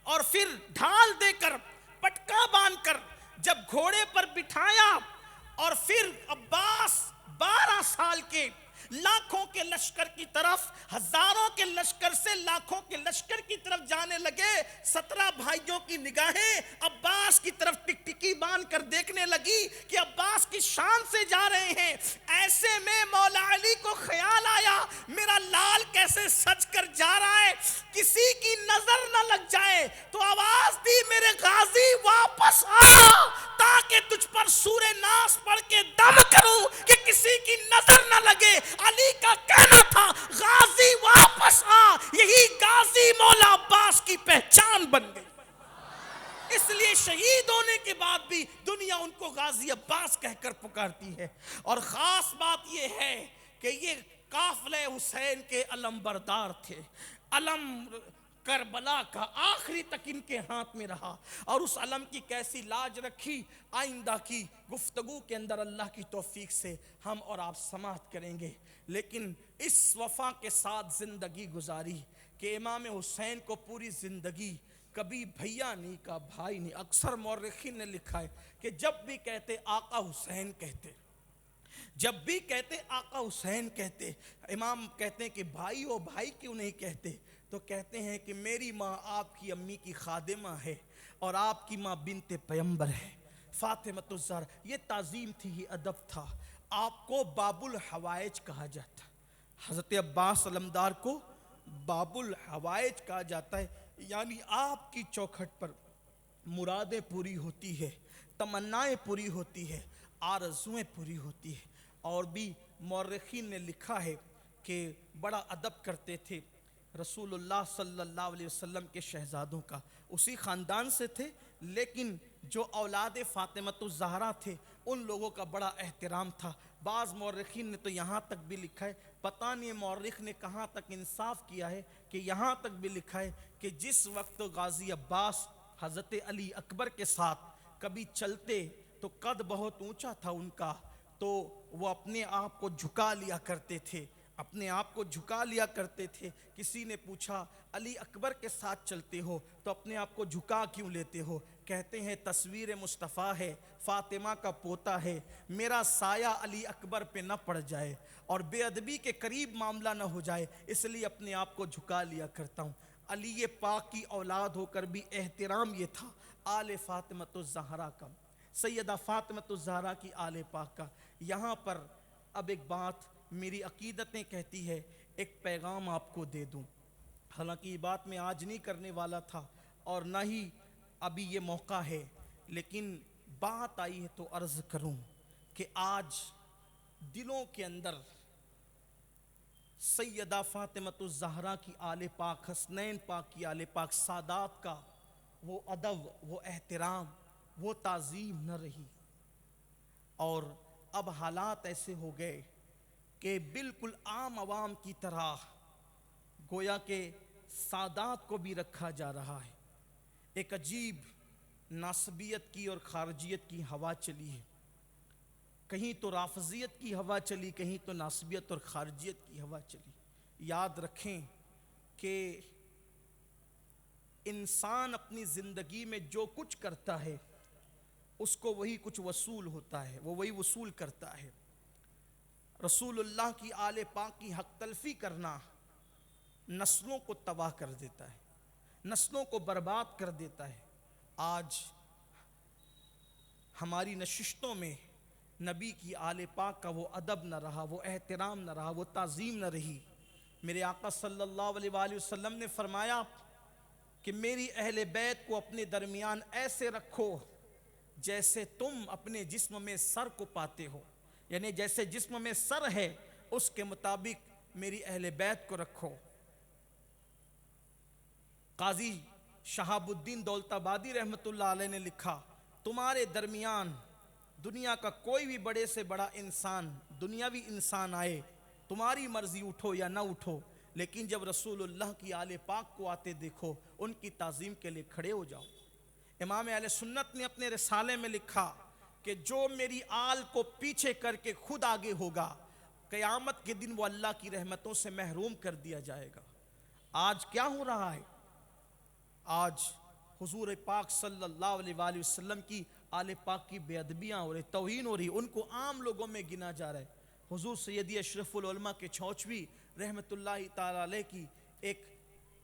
اور پھر ڈھال دے کر، پٹکا باندھ کر جب گھوڑے پر بٹھایا، اور پھر عباس 12 سال کے لاکھوں کے لشکر کی طرف، ہزاروں کے لشکر سے لاکھوں کے لشکر کی طرف جانے لگے، 17 بھائیوں کی نگاہیں عباس کی طرف ٹک ٹکی باندھ کر دیکھنے لگی کہ عباس کی شان سے جا رہے ہیں۔ ایسے میں مولا علی کو خیال آیا میرا لال کیسے سج کر جا رہا ہے، کسی کی نظر نہ لگ جائے، تو آواز دی میرے غازی واپس آ، تاکہ تجھ پر سورہ ناس پڑھ کے دم کروں کہ کسی کی نظر نہ لگے۔ علی کا کہنا تھا غازی واپس آ، یہی غازی مولا عباس کی پہچان بن گئی۔ اس لیے شہید ہونے کے بعد بھی دنیا ان کو غازی عباس کہہ کر پکارتی ہے۔ اور خاص بات یہ ہے کہ یہ قافلہ حسین کے علم بردار تھے۔ علم کربلا کا آخری تک ان کے ہاتھ میں رہا، اور اس علم کی کیسی لاج رکھی، آئندہ کی گفتگو کے اندر اللہ کی توفیق سے ہم اور آپ سماعت کریں گے۔ لیکن اس وفا کے ساتھ زندگی گزاری کہ امام حسین کو پوری زندگی کبھی بھیا نہیں کہا، بھائی نہیں۔ اکثر مورخین نے لکھا ہے کہ جب بھی کہتے آقا حسین کہتے، جب بھی کہتے آقا حسین کہتے، امام کہتے ہیں کہ بھائی ہو، بھائی کیوں نہیں کہتے؟ تو کہتے ہیں کہ میری ماں آپ کی امی کی خادمہ ہے، اور آپ کی ماں بنت پیمبر ہے، فاطمۃ الزہرا۔ یہ تعظیم تھی، یہ ادب تھا۔ آپ کو باب الحوائج کہا جاتا، حضرت عباس علمدار کو باب الحوائج کہا جاتا ہے، یعنی آپ کی چوکھٹ پر مرادیں پوری ہوتی ہے، تمنائیں پوری ہوتی ہے، آرزویں پوری ہوتی ہے۔ اور بھی مورخین نے لکھا ہے کہ بڑا ادب کرتے تھے رسول اللہ صلی اللہ علیہ وسلم کے شہزادوں کا، اسی خاندان سے تھے، لیکن جو اولاد فاطمۃ الزہرا تھے ان لوگوں کا بڑا احترام تھا۔ بعض مورخین نے تو یہاں تک بھی لکھا ہے، پتہ نہیں مورخ نے کہاں تک انصاف کیا ہے، کہ یہاں تک بھی لکھا ہے کہ جس وقت غازی عباس حضرت علی اکبر کے ساتھ کبھی چلتے تو قد بہت اونچا تھا ان کا، تو وہ اپنے آپ کو جھکا لیا کرتے تھے، اپنے آپ کو جھکا لیا کرتے تھے۔ کسی نے پوچھا علی اکبر کے ساتھ چلتے ہو تو اپنے آپ کو جھکا کیوں لیتے ہو؟ کہتے ہیں تصویر مصطفیٰ ہے، فاطمہ کا پوتا ہے، میرا سایہ علی اکبر پہ نہ پڑ جائے اور بے ادبی کے قریب معاملہ نہ ہو جائے، اس لیے اپنے آپ کو جھکا لیا کرتا ہوں۔ علی پاک کی اولاد ہو کر بھی احترام یہ تھا آل فاطمۃ الزہرا کا، سیدہ فاطمۃ الزہرا کی آل پاک کا۔ یہاں پر اب ایک بات میری عقیدتیں کہتی ہے، ایک پیغام آپ کو دے دوں، حالانکہ یہ بات میں آج نہیں کرنے والا تھا اور نہ ہی ابھی یہ موقع ہے، لیکن بات آئی ہے تو عرض کروں کہ آج دلوں کے اندر سیدہ فاطمۃ الزہرا کی آل پاک، حسنین پاک کی آل پاک، سادات کا وہ ادب، وہ احترام، وہ تعظیم نہ رہی، اور اب حالات ایسے ہو گئے کہ بالکل عام عوام کی طرح گویا کہ سادات کو بھی رکھا جا رہا ہے۔ ایک عجیب ناسبیت کی اور خارجیت کی ہوا چلی ہے، کہیں تو رافضیت کی ہوا چلی، کہیں تو ناسبیت اور خارجیت کی ہوا چلی۔ یاد رکھیں کہ انسان اپنی زندگی میں جو کچھ کرتا ہے اس کو وہی کچھ وصول ہوتا ہے، وہ وہی وصول کرتا ہے۔ رسول اللہ کی آل پاک کی حق تلفی کرنا نسلوں کو تباہ کر دیتا ہے، نسلوں کو برباد کر دیتا ہے۔ آج ہماری نشستوں میں نبی کی آل پاک کا وہ ادب نہ رہا، وہ احترام نہ رہا، وہ تعظیم نہ رہی۔ میرے آقا صلی اللہ علیہ وآلہ وسلم نے فرمایا کہ میری اہل بیت کو اپنے درمیان ایسے رکھو جیسے تم اپنے جسم میں سر کو پاتے ہو، یعنی جیسے جسم میں سر ہے اس کے مطابق میری اہل بیت کو رکھو۔ قاضی شہاب الدین دولت آبادی رحمۃ اللہ علیہ نے لکھا، تمہارے درمیان دنیا کا کوئی بھی بڑے سے بڑا انسان، دنیاوی انسان آئے، تمہاری مرضی اٹھو یا نہ اٹھو، لیکن جب رسول اللہ کی آل پاک کو آتے دیکھو ان کی تعظیم کے لیے کھڑے ہو جاؤ۔ امام اہل سنت نے اپنے رسالے میں لکھا کہ جو میری آل کو پیچھے کر کے خود آگے ہوگا قیامت کے دن وہ اللہ کی رحمتوں سے محروم کر دیا جائے گا۔ آج کیا ہو رہا ہے؟ آج حضور پاک صلی اللہ علیہ وآلہ وسلم کی آل پاک کی بے ادبیاں ہو رہی، توہین ہو رہی، ان کو عام لوگوں میں گنا جا رہا ہے۔ حضور سیدی اشرف العلماء کے چھوچوی رحمت اللہ تعالی علیہ کی ایک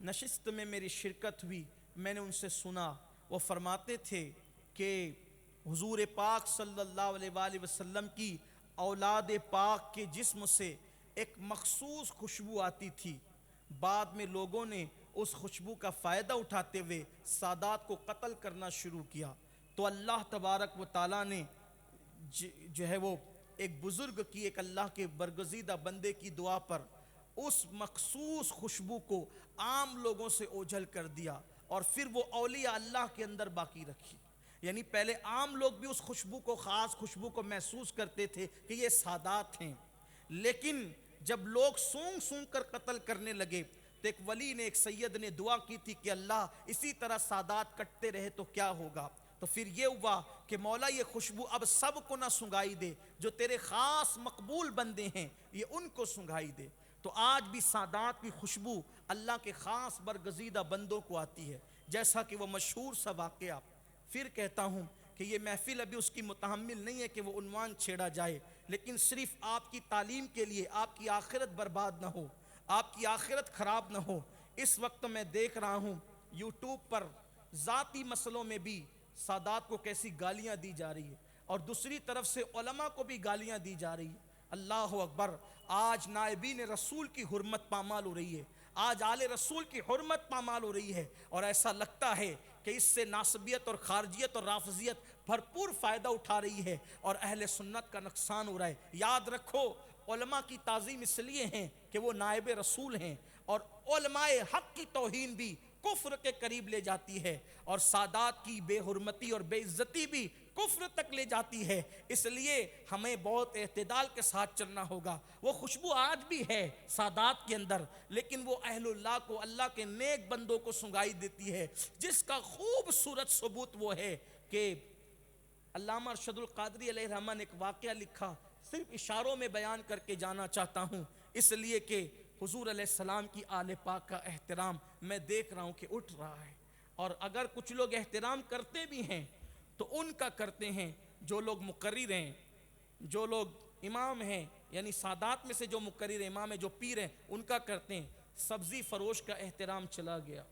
نشست میں میری شرکت ہوئی، میں نے ان سے سنا، وہ فرماتے تھے کہ حضور پاک صلی اللہ علیہ وآلہ وسلم کی اولاد پاک کے جسم سے ایک مخصوص خوشبو آتی تھی، بعد میں لوگوں نے اس خوشبو کا فائدہ اٹھاتے ہوئے سادات کو قتل کرنا شروع کیا، تو اللہ تبارک و تعالیٰ نے جو ہے وہ ایک بزرگ کی، ایک اللہ کے برگزیدہ بندے کی دعا پر اس مخصوص خوشبو کو عام لوگوں سے اوجھل کر دیا اور پھر وہ اولیاء اللہ کے اندر باقی رکھی۔ یعنی پہلے عام لوگ بھی اس خوشبو کو، خاص خوشبو کو محسوس کرتے تھے کہ یہ سادات ہیں، لیکن جب لوگ سونگ سونگ کر قتل کرنے لگے تو ایک ولی نے، ایک سید نے دعا کی تھی کہ اللہ اسی طرح سادات کٹتے رہے تو کیا ہوگا؟ تو پھر یہ ہوا کہ مولا یہ خوشبو اب سب کو نہ سنگائی دے، جو تیرے خاص مقبول بندے ہیں یہ ان کو سنگائی دے۔ تو آج بھی سادات کی خوشبو اللہ کے خاص برگزیدہ بندوں کو آتی ہے، جیسا کہ وہ مشہور سا واقعہ، پھر کہتا ہوں کہ یہ محفل ابھی اس کی متحمل نہیں ہے کہ وہ عنوان چھیڑا جائے، لیکن صرف آپ کی تعلیم کے لیے، آپ کی آخرت برباد نہ ہو، آپ کی آخرت خراب نہ ہو۔ اس وقت میں دیکھ رہا ہوں یوٹیوب پر ذاتی مسئلوں میں بھی سادات کو کیسی گالیاں دی جا رہی ہے، اور دوسری طرف سے علماء کو بھی گالیاں دی جا رہی ہیں۔ اللہ اکبر! آج نائبین رسول کی حرمت پامال ہو رہی ہے، آج آل رسول کی حرمت پامال ہو رہی ہے، اور ایسا لگتا ہے کہ اس سے ناصبیت اور خارجیت اور رافضیت بھرپور فائدہ اٹھا رہی ہے اور اہل سنت کا نقصان ہو رہا ہے۔ یاد رکھو علماء کی تعظیم اس لیے ہیں کہ وہ نائب رسول ہیں، اور علماء حق کی توہین بھی کفر کے قریب لے جاتی ہے، اور سادات کی بے حرمتی اور بے عزتی بھی کفر تک لے جاتی ہے۔ اس لیے ہمیں بہت اعتدال کے ساتھ چلنا ہوگا۔ وہ خوشبو آج بھی ہے سادات کے اندر، لیکن وہ اہل اللہ کو، اللہ کے نیک بندوں کو سنگائی دیتی ہے، جس کا خوبصورت ثبوت وہ ہے کہ علامہ ارشد القادری علیہ الرحمہ نے ایک واقعہ لکھا، صرف اشاروں میں بیان کر کے جانا چاہتا ہوں، اس لیے کہ حضور علیہ السلام کی آل پاک کا احترام میں دیکھ رہا ہوں کہ اٹھ رہا ہے، اور اگر کچھ لوگ احترام کرتے بھی ہیں تو ان کا کرتے ہیں جو لوگ مقرر ہیں، جو لوگ امام ہیں، یعنی سادات میں سے جو مقرر امام ہیں، جو پیر ہیں، ان کا کرتے ہیں۔ سبزی فروش کا احترام چلا گیا،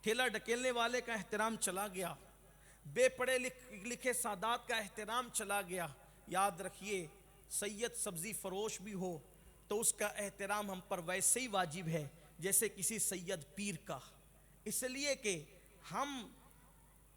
ٹھیلا ڈکیلنے والے کا احترام چلا گیا، بے پڑھے لکھے سادات کا احترام چلا گیا۔ یاد رکھیے سید سبزی فروش بھی ہو تو اس کا احترام ہم پر ویسے ہی واجب ہے جیسے کسی سید پیر کا، اس لیے کہ ہم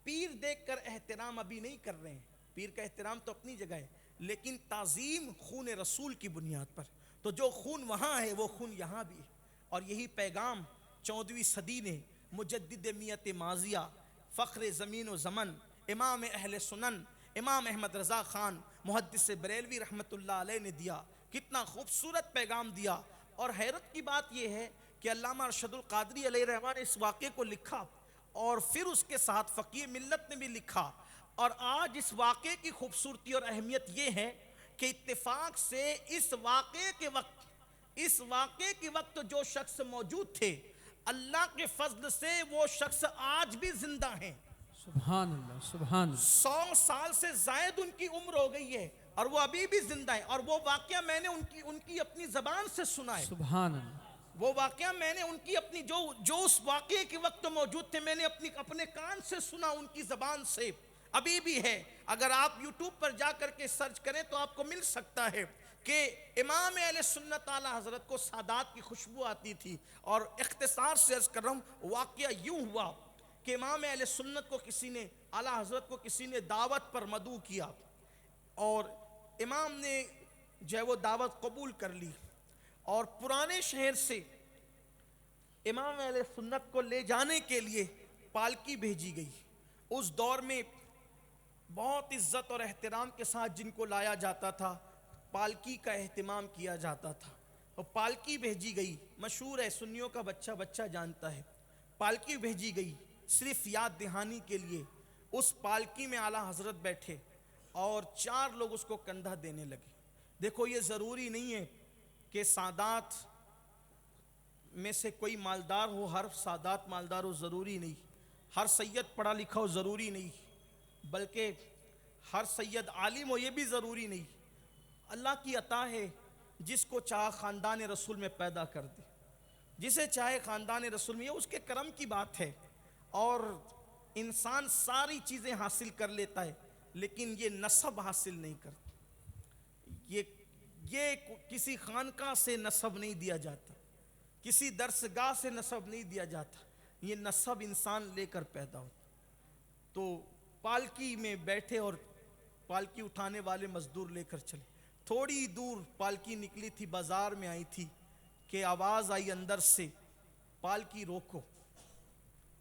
پیر دیکھ کر احترام ابھی نہیں کر رہے ہیں، پیر کا احترام تو اپنی جگہ ہے، لیکن تعظیم خون رسول کی بنیاد پر، تو جو خون وہاں ہے وہ خون یہاں بھی ہے۔ اور یہی پیغام 14ویں صدی نے مجدد میت ماضیہ، فخر زمین و زمن، امام اہل سنن، امام احمد رضا خان محدث بریلوی رحمت اللہ علیہ نے دیا۔ کتنا خوبصورت پیغام دیا، اور حیرت کی بات یہ ہے کہ علامہ ارشد القادری علیہ الرحمہ نے اس واقعے کو لکھا، اور پھر اس کے ساتھ فقیہ ملت نے بھی لکھا، اور آج اس واقعے کی خوبصورتی اور اہمیت یہ ہے کہ اتفاق سے اس واقعے کے وقت جو شخص موجود تھے، اللہ کے فضل سے وہ شخص آج بھی زندہ ہیں۔ سبحان اللہ، سبحان اللہ۔ 100 سال سے زائد ان کی عمر ہو گئی ہے اور وہ ابھی بھی زندہ ہیں، اور وہ واقعہ میں نے ان کی اپنی زبان سے سنا ہے۔ سبحان اللہ۔ وہ واقعہ میں نے ان کی اپنی جو اس واقعے کے وقت موجود تھے، میں نے اپنے کان سے سنا، ان کی زبان سے، ابھی بھی ہے۔ اگر آپ یوٹیوب پر جا کر کے سرچ کریں تو آپ کو مل سکتا ہے کہ امام اہل سنت اعلیٰ حضرت کو سادات کی خوشبو آتی تھی۔ اور اختصار سے عرض کر رہا ہوں، واقعہ یوں ہوا کہ امام اہل سنت کو کسی نے، اعلیٰ حضرت کو کسی نے دعوت پر مدعو کیا، اور امام نے جو ہے وہ دعوت قبول کر لی، اور پرانے شہر سے امام اہل سنت کو لے جانے کے لیے پالکی بھیجی گئی۔ اس دور میں بہت عزت اور احترام کے ساتھ جن کو لایا جاتا تھا، پالکی کا اہتمام کیا جاتا تھا۔ اور پالکی بھیجی گئی، مشہور ہے، سنیوں کا بچہ بچہ جانتا ہے، پالکی بھیجی گئی صرف یاد دہانی کے لیے۔ اس پالکی میں اعلیٰ حضرت بیٹھے اور 4 لوگ اس کو کندھا دینے لگے۔ دیکھو یہ ضروری نہیں ہے کہ سادات میں سے کوئی مالدار ہو، ہر سادات مالدار ہو، ضروری نہیں، ہر سید پڑھا لکھا ہو، ضروری نہیں، بلکہ ہر سید عالم ہو، یہ بھی ضروری نہیں۔ اللہ کی عطا ہے، جس کو چاہا خاندان رسول میں پیدا کر دے، جسے چاہے خاندان رسول میں، یہ اس کے کرم کی بات ہے۔ اور انسان ساری چیزیں حاصل کر لیتا ہے لیکن یہ نسب حاصل نہیں کرتا، یہ کسی خانقاہ سے نسب نہیں دیا جاتا، کسی درسگاہ سے نسب نہیں دیا جاتا، یہ نسب انسان لے کر پیدا ہوتا۔ تو پالکی میں بیٹھے اور پالکی اٹھانے والے مزدور لے کر چلے۔ تھوڑی دور پالکی نکلی تھی، بازار میں آئی تھی کہ آواز آئی اندر سے، پالکی روکو۔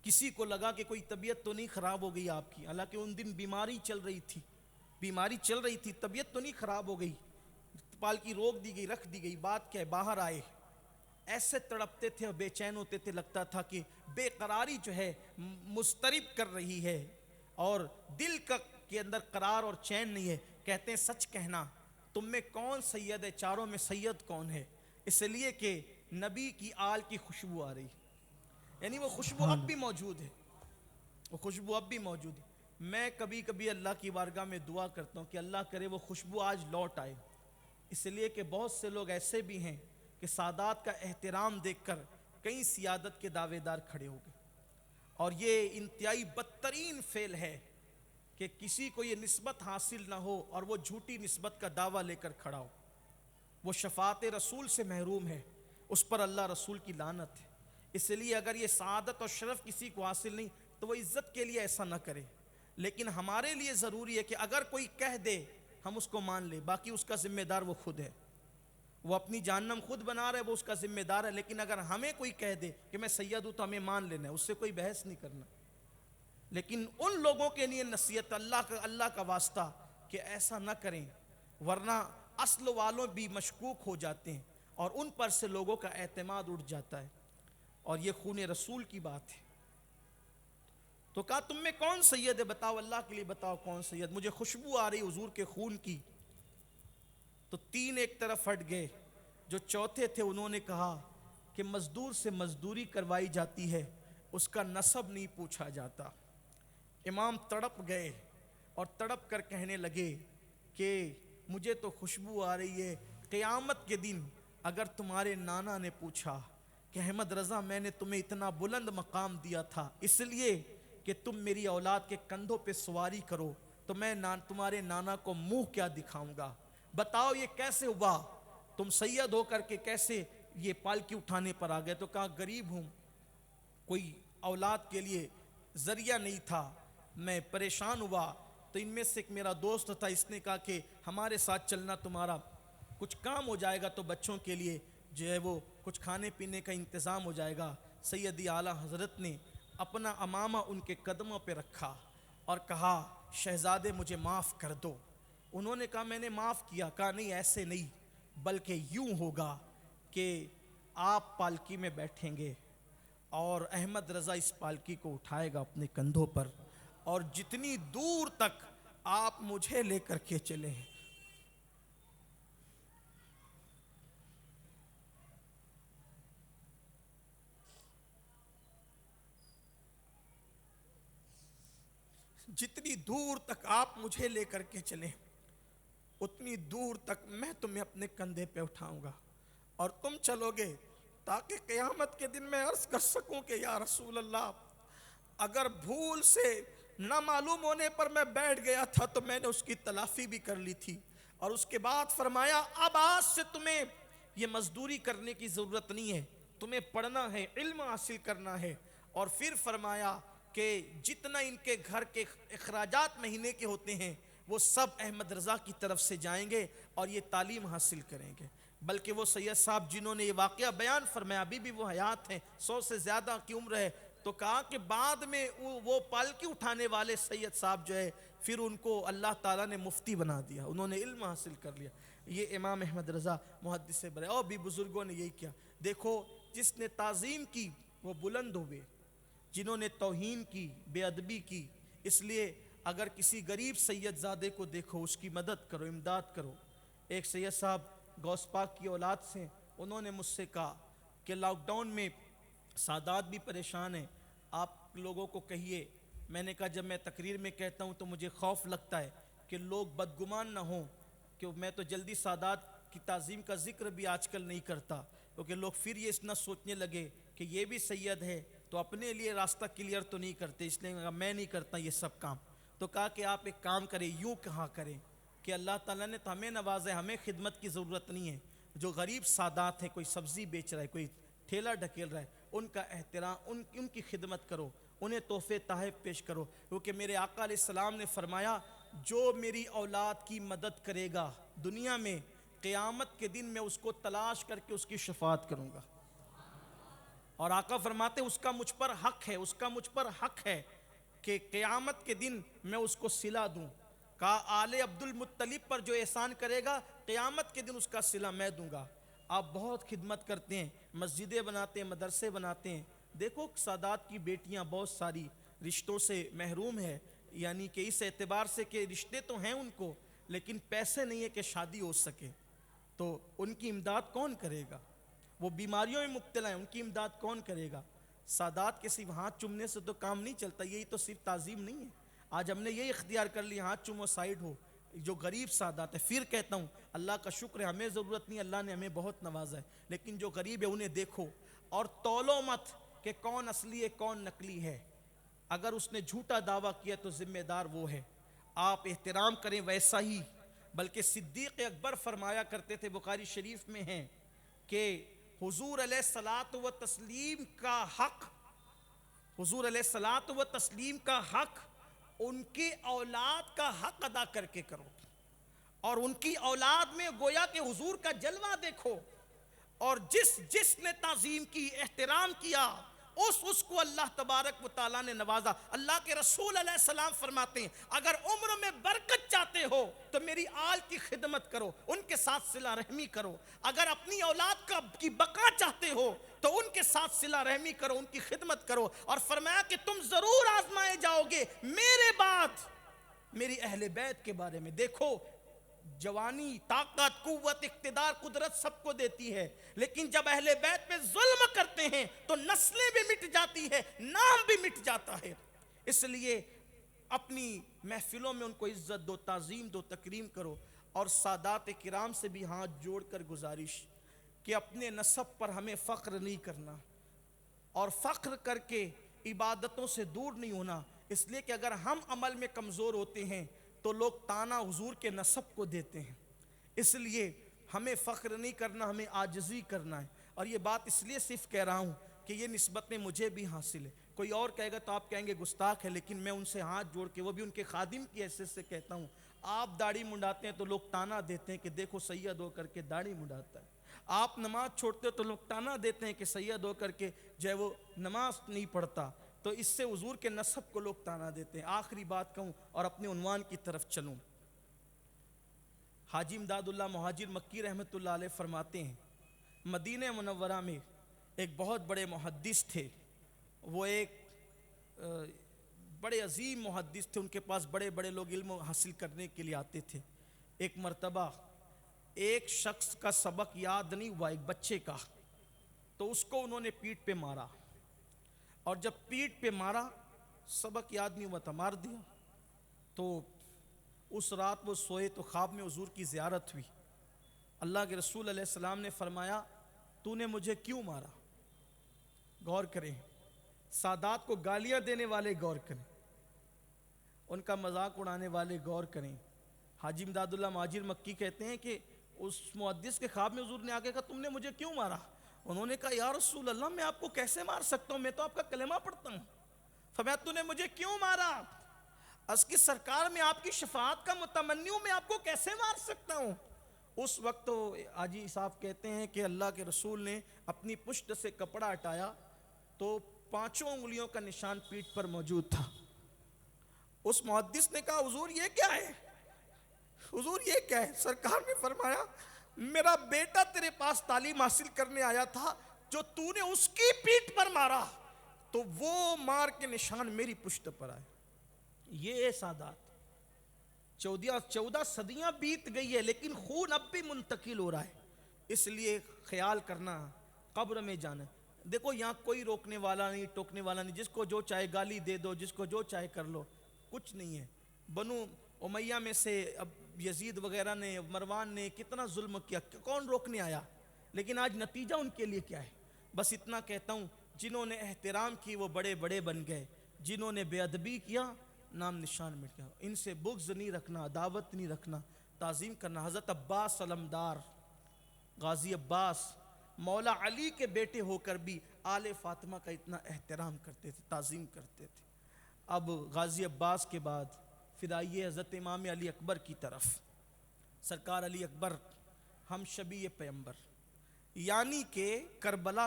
کسی کو لگا کہ کوئی طبیعت تو نہیں خراب ہو گئی آپ کی، حالانکہ ان دن بیماری چل رہی تھی، طبیعت تو نہیں خراب ہو گئی۔ پالکی روک دی گئی، رکھ دی گئی، بات کیا ہے، باہر آئے، ایسے تڑپتے تھے اور بے چین ہوتے تھے، لگتا تھا کہ بے قراری جو ہے مضطرب کر رہی ہے اور دل کے اندر قرار اور چین نہیں ہے۔ کہتے ہیں سچ کہنا، تم میں کون سید ہے، چاروں میں سید کون ہے؟ اس لیے کہ نبی کی آل کی خوشبو آ رہی، یعنی وہ خوشبو اب بھی موجود ہے، وہ خوشبو اب بھی موجود ہے۔ میں کبھی کبھی اللہ کی بارگاہ میں دعا کرتا ہوں کہ اللہ کرے وہ خوشبو آج لوٹ آئے، اس لیے کہ بہت سے لوگ ایسے بھی ہیں کہ سادات کا احترام دیکھ کر کئی سیادت کے دعوے دار کھڑے ہو گئے، اور یہ انتہائی بدترین فعل ہے کہ کسی کو یہ نسبت حاصل نہ ہو اور وہ جھوٹی نسبت کا دعویٰ لے کر کھڑا ہو، وہ شفاعت رسول سے محروم ہے، اس پر اللہ رسول کی لعنت ہے۔ اس لیے اگر یہ سعادت اور شرف کسی کو حاصل نہیں تو وہ عزت کے لیے ایسا نہ کرے، لیکن ہمارے لیے ضروری ہے کہ اگر کوئی کہہ دے ہم اس کو مان لیں، باقی اس کا ذمہ دار وہ خود ہے، وہ اپنی جہنم خود بنا رہا ہے، وہ اس کا ذمہ دار ہے۔ لیکن اگر ہمیں کوئی کہہ دے کہ میں سید ہوں تو ہمیں مان لینا ہے، اس سے کوئی بحث نہیں کرنا۔ لیکن ان لوگوں کے لیے نصیحت، اللہ کا واسطہ، کہ ایسا نہ کریں، ورنہ اصل والوں بھی مشکوک ہو جاتے ہیں اور ان پر سے لوگوں کا اعتماد اٹھ جاتا ہے، اور یہ خون رسول کی بات ہے۔ تو کہا تم میں کون سید ہے، بتاؤ، اللہ کے لیے بتاؤ کون سید، مجھے خوشبو آ رہی حضور کے خون کی۔ تو 3 ایک طرف ہٹ گئے، جو چوتھے تھے انہوں نے کہا کہ مزدور سے مزدوری کروائی جاتی ہے، اس کا نسب نہیں پوچھا جاتا۔ امام تڑپ گئے اور تڑپ کر کہنے لگے کہ مجھے تو خوشبو آ رہی ہے، قیامت کے دن اگر تمہارے نانا نے پوچھا کہ احمد رضا میں نے تمہیں اتنا بلند مقام دیا تھا اس لیے کہ تم میری اولاد کے کندھوں پہ سواری کرو، تو میں تمہارے نانا کو منہ کیا دکھاؤں گا؟ بتاؤ یہ کیسے ہوا، تم سید ہو کر کے کیسے یہ پالکی اٹھانے پر آ گئے؟ تو کہا غریب ہوں، کوئی اولاد کے لیے ذریعہ نہیں تھا، میں پریشان ہوا، تو ان میں سے ایک میرا دوست تھا، اس نے کہا کہ ہمارے ساتھ چلنا، تمہارا کچھ کام ہو جائے گا، تو بچوں کے لیے جو ہے وہ کچھ کھانے پینے کا انتظام ہو جائے گا۔ سیدی اعلیٰ حضرت نے اپنا امامہ ان کے قدموں پہ رکھا اور کہا شہزادے مجھے معاف کر دو۔ انہوں نے کہا میں نے معاف کیا۔ کہا نہیں، ایسے نہیں، بلکہ یوں ہوگا کہ آپ پالکی میں بیٹھیں گے اور احمد رضا اس پالکی کو اٹھائے گا اپنے کندھوں پر، اور جتنی دور تک آپ مجھے لے کر کے چلے ہیں، جتنی دور تک آپ مجھے لے کر کے چلیں اتنی دور تک میں تمہیں اپنے کندھے پہ اٹھاؤں گا، اور تم چلو گے تاکہ قیامت کے دن میں عرض کر سکوں کہ یا رسول اللہ، اگر بھول سے نہ معلوم ہونے پر میں بیٹھ گیا تھا تو میں نے اس کی تلافی بھی کر لی تھی۔ اور اس کے بعد فرمایا اب آج سے تمہیں یہ مزدوری کرنے کی ضرورت نہیں ہے، تمہیں پڑھنا ہے، علم حاصل کرنا ہے۔ اور پھر فرمایا کہ جتنا ان کے گھر کے اخراجات مہینے کے ہوتے ہیں وہ سب احمد رضا کی طرف سے جائیں گے اور یہ تعلیم حاصل کریں گے۔ بلکہ وہ سید صاحب جنہوں نے یہ واقعہ بیان فرمایا، ابھی بھی وہ حیات ہیں، 100 سے زیادہ کی عمر ہے، تو کہا کہ بعد میں وہ پالکی اٹھانے والے سید صاحب جو ہے پھر ان کو اللہ تعالیٰ نے مفتی بنا دیا، انہوں نے علم حاصل کر لیا۔ یہ امام احمد رضا محدث بڑے، اور بھی بزرگوں نے یہی کیا۔ دیکھو جس نے تعظیم کی وہ بلند ہوئے، جنہوں نے توہین کی، بے ادبی کی۔ اس لیے اگر کسی غریب سید زادے کو دیکھو اس کی مدد کرو، امداد کرو۔ ایک سید صاحب غوث پاک کی اولاد سے، انہوں نے مجھ سے کہا کہ لاک ڈاؤن میں سادات بھی پریشان ہیں، آپ لوگوں کو کہیے۔ میں نے کہا جب میں تقریر میں کہتا ہوں تو مجھے خوف لگتا ہے کہ لوگ بدگمان نہ ہوں، کہ میں تو جلدی سادات کی تعظیم کا ذکر بھی آج کل نہیں کرتا، کیونکہ لوگ پھر یہ نہ سوچنے لگے کہ یہ بھی سید ہے تو اپنے لیے راستہ کلیئر تو نہیں کرتے، اس لیے میں نہیں کرتا یہ سب کام۔ تو کہا کہ آپ ایک کام کریں، یوں کہاں کریں کہ اللہ تعالیٰ نے تو ہمیں نوازا ہے، ہمیں خدمت کی ضرورت نہیں ہے۔ جو غریب سادات ہیں، کوئی سبزی بیچ رہا ہے، کوئی ٹھیلا ڈھکیل رہا ہے، ان کا احترام، ان کی خدمت کرو، انہیں تحفے تحائف پیش کرو، کیونکہ میرے آقا علیہ السلام نے فرمایا جو میری اولاد کی مدد کرے گا دنیا میں، قیامت کے دن میں اس کو تلاش کر کے اس کی شفاعت کروں گا۔ اور آقا فرماتے اس کا مجھ پر حق ہے، اس کا مجھ پر حق ہے کہ قیامت کے دن میں اس کو صلہ دوں۔ کہا آل عبد المطلب پر جو احسان کرے گا قیامت کے دن اس کا صلہ میں دوں گا۔ آپ بہت خدمت کرتے ہیں، مسجدیں بناتے ہیں، مدرسے بناتے ہیں۔ دیکھو سادات کی بیٹیاں بہت ساری رشتوں سے محروم ہے، یعنی کہ اس اعتبار سے کہ رشتے تو ہیں ان کو لیکن پیسے نہیں ہے کہ شادی ہو سکے، تو ان کی امداد کون کرے گا؟ وہ بیماریوں میں مبتلا ہیں، ان کی امداد کون کرے گا؟ سادات کے صرف ہاتھ چومنے سے تو کام نہیں چلتا، یہی تو صرف تعظیم نہیں ہے۔ آج ہم نے یہی اختیار کر لی، ہاتھ چومو سائیڈ ہو۔ جو غریب سادات ہے، پھر کہتا ہوں اللہ کا شکر ہے ہمیں ضرورت نہیں، اللہ نے ہمیں بہت نوازا ہے، لیکن جو غریب ہے انہیں دیکھو اور تولو مت کہ کون اصلی ہے کون نقلی ہے۔ اگر اس نے جھوٹا دعویٰ کیا تو ذمہ دار وہ ہے۔ آپ احترام کریں ویسا ہی، بلکہ صدیق اکبر فرمایا کرتے تھے، بخاری شریف میں ہیں کہ حضور علیہ الصلاۃ و تسلیم کا حق، حضور علیہ الصلاۃ و تسلیم کا حق ان کی اولاد کا حق ادا کر کے کرو، اور ان کی اولاد میں گویا کہ حضور کا جلوہ دیکھو، اور جس نے تعظیم کی، احترام کیا، اس کو اللہ تبارک و تعالیٰ نے نوازا۔ اللہ کے رسول علیہ السلام فرماتے ہیں اگر عمر میں برکت چاہتے ہو تو میری آل کی خدمت کرو، ان کے ساتھ صلہ رحمی کرو۔ اگر اپنی اولاد کی بقا چاہتے ہو تو ان کے ساتھ صلہ رحمی کرو، ان کی خدمت کرو۔ اور فرمایا کہ تم ضرور آزمائے جاؤ گے میرے بعد، میری اہل بیت کے بارے میں۔ دیکھو جوانی، طاقت، قوت، اقتدار، قدرت سب کو دیتی ہے، لیکن جب اہل بیت پہ ظلم کرتے ہیں تو نسلیں بھی مٹ جاتی ہے، نام بھی مٹ جاتا ہے۔ اس لیے اپنی محفلوں میں ان کو عزت دو، تعظیم دو، تکریم کرو۔ اور سادات کرام سے بھی ہاتھ جوڑ کر گزارش کہ اپنے نسب پر ہمیں فخر نہیں کرنا، اور فخر کر کے عبادتوں سے دور نہیں ہونا، اس لیے کہ اگر ہم عمل میں کمزور ہوتے ہیں تو لوگ تانا حضور کے نسب کو دیتے ہیں۔ اس لیے ہمیں فخر نہیں کرنا، ہمیں عاجزی کرنا ہے۔ اور یہ بات اس لیے صرف کہہ رہا ہوں کہ یہ نسبتیں مجھے بھی حاصل ہے، کوئی اور کہے گا تو آپ کہیں گے گستاخ ہے، لیکن میں ان سے ہاتھ جوڑ کے، وہ بھی ان کے خادم کی حیثیت سے کہتا ہوں، آپ داڑھی منڈاتے ہیں تو لوگ تانا دیتے ہیں کہ دیکھو سید ہو کر کے داڑھی منڈاتا ہے۔ آپ نماز چھوڑتے ہو تو لوگ تانا دیتے ہیں کہ سید ہو کر کے جو ہے وہ نماز نہیں پڑھتا، تو اس سے حضور کے نسب کو لوگ تانا دیتے ہیں۔ آخری بات کہوں اور اپنے عنوان کی طرف چلوں، حاجی امداد اللہ مہاجر مکی رحمۃ اللہ علیہ فرماتے ہیں مدینہ منورہ میں ایک بہت بڑے محدث تھے، وہ ایک بڑے عظیم محدث تھے، ان کے پاس بڑے بڑے لوگ علم حاصل کرنے کے لیے آتے تھے۔ ایک مرتبہ ایک شخص کا سبق یاد نہیں ہوا، ایک بچے کا، تو اس کو انہوں نے پیٹھ پہ مارا، اور جب پیٹھ پہ مارا سبق یاد نہیں ہوا تھا، مار دیا۔ تو اس رات وہ سوئے تو خواب میں حضور کی زیارت ہوئی۔ اللہ کے رسول علیہ السلام نے فرمایا تو نے مجھے کیوں مارا؟ غور کریں، سادات کو گالیاں دینے والے غور کریں، ان کا مذاق اڑانے والے غور کریں۔ حاجی امداد اللہ مہاجر مکی کہتے ہیں کہ اس محدث کے خواب میں حضور نے آگے کہا تم نے مجھے کیوں مارا؟ انہوں نے کہا یا رسول اللہ میں آپ کو کیسے مار سکتا ہوں، میں تو آپ کا کلمہ پڑھتا ہوں۔ فرمایا تو نے مجھے کیوں مارا؟ اس کی سرکار میں آپ کی شفاعت کا متمنی ہوں، میں آپ کو کیسے مار سکتا ہوں؟ اس وقت تو حاجی صاحب کہتے ہیں کہ اللہ کے رسول نے اپنی پشت سے کپڑا ہٹایا تو 5 انگلیوں کا نشان پیٹھ پر موجود تھا۔ اس محدث نے کہا حضور یہ کیا ہے، حضور یہ کیا ہے؟ سرکار نے فرمایا میرا بیٹا تیرے پاس تعلیم حاصل کرنے آیا تھا، جو تو نے اس کی پیٹھ پر مارا تو وہ مار کے نشان میری پشت پر آئے۔ یہ سادات، 14 صدیاں بیت گئی ہے لیکن خون اب بھی منتقل ہو رہا ہے، اس لیے خیال کرنا قبر میں جانا۔ دیکھو یہاں کوئی روکنے والا نہیں، ٹوکنے والا نہیں، جس کو جو چاہے گالی دے دو، جس کو جو چاہے کر لو، کچھ نہیں ہے۔ بنو امیہ میں سے اب یزید وغیرہ نے، مروان نے کتنا ظلم کیا، کون روکنے آیا؟ لیکن آج نتیجہ ان کے لیے کیا ہے؟ بس اتنا کہتا ہوں، جنہوں نے احترام کی وہ بڑے بڑے بن گئے، جنہوں نے بے ادبی کیا نام نشان مٹ گیا۔ ان سے بغض نہیں رکھنا، عداوت نہیں رکھنا، تعظیم کرنا۔ حضرت عباس علمدار، غازی عباس مولا علی کے بیٹے ہو کر بھی آل فاطمہ کا اتنا احترام کرتے تھے، تعظیم کرتے تھے۔ اب غازی عباس کے بعد پھر آئیے حضرت امام علی اکبر کی طرف۔ سرکار علی اکبر ہم شبیہ پیغمبر، یعنی کہ کربلا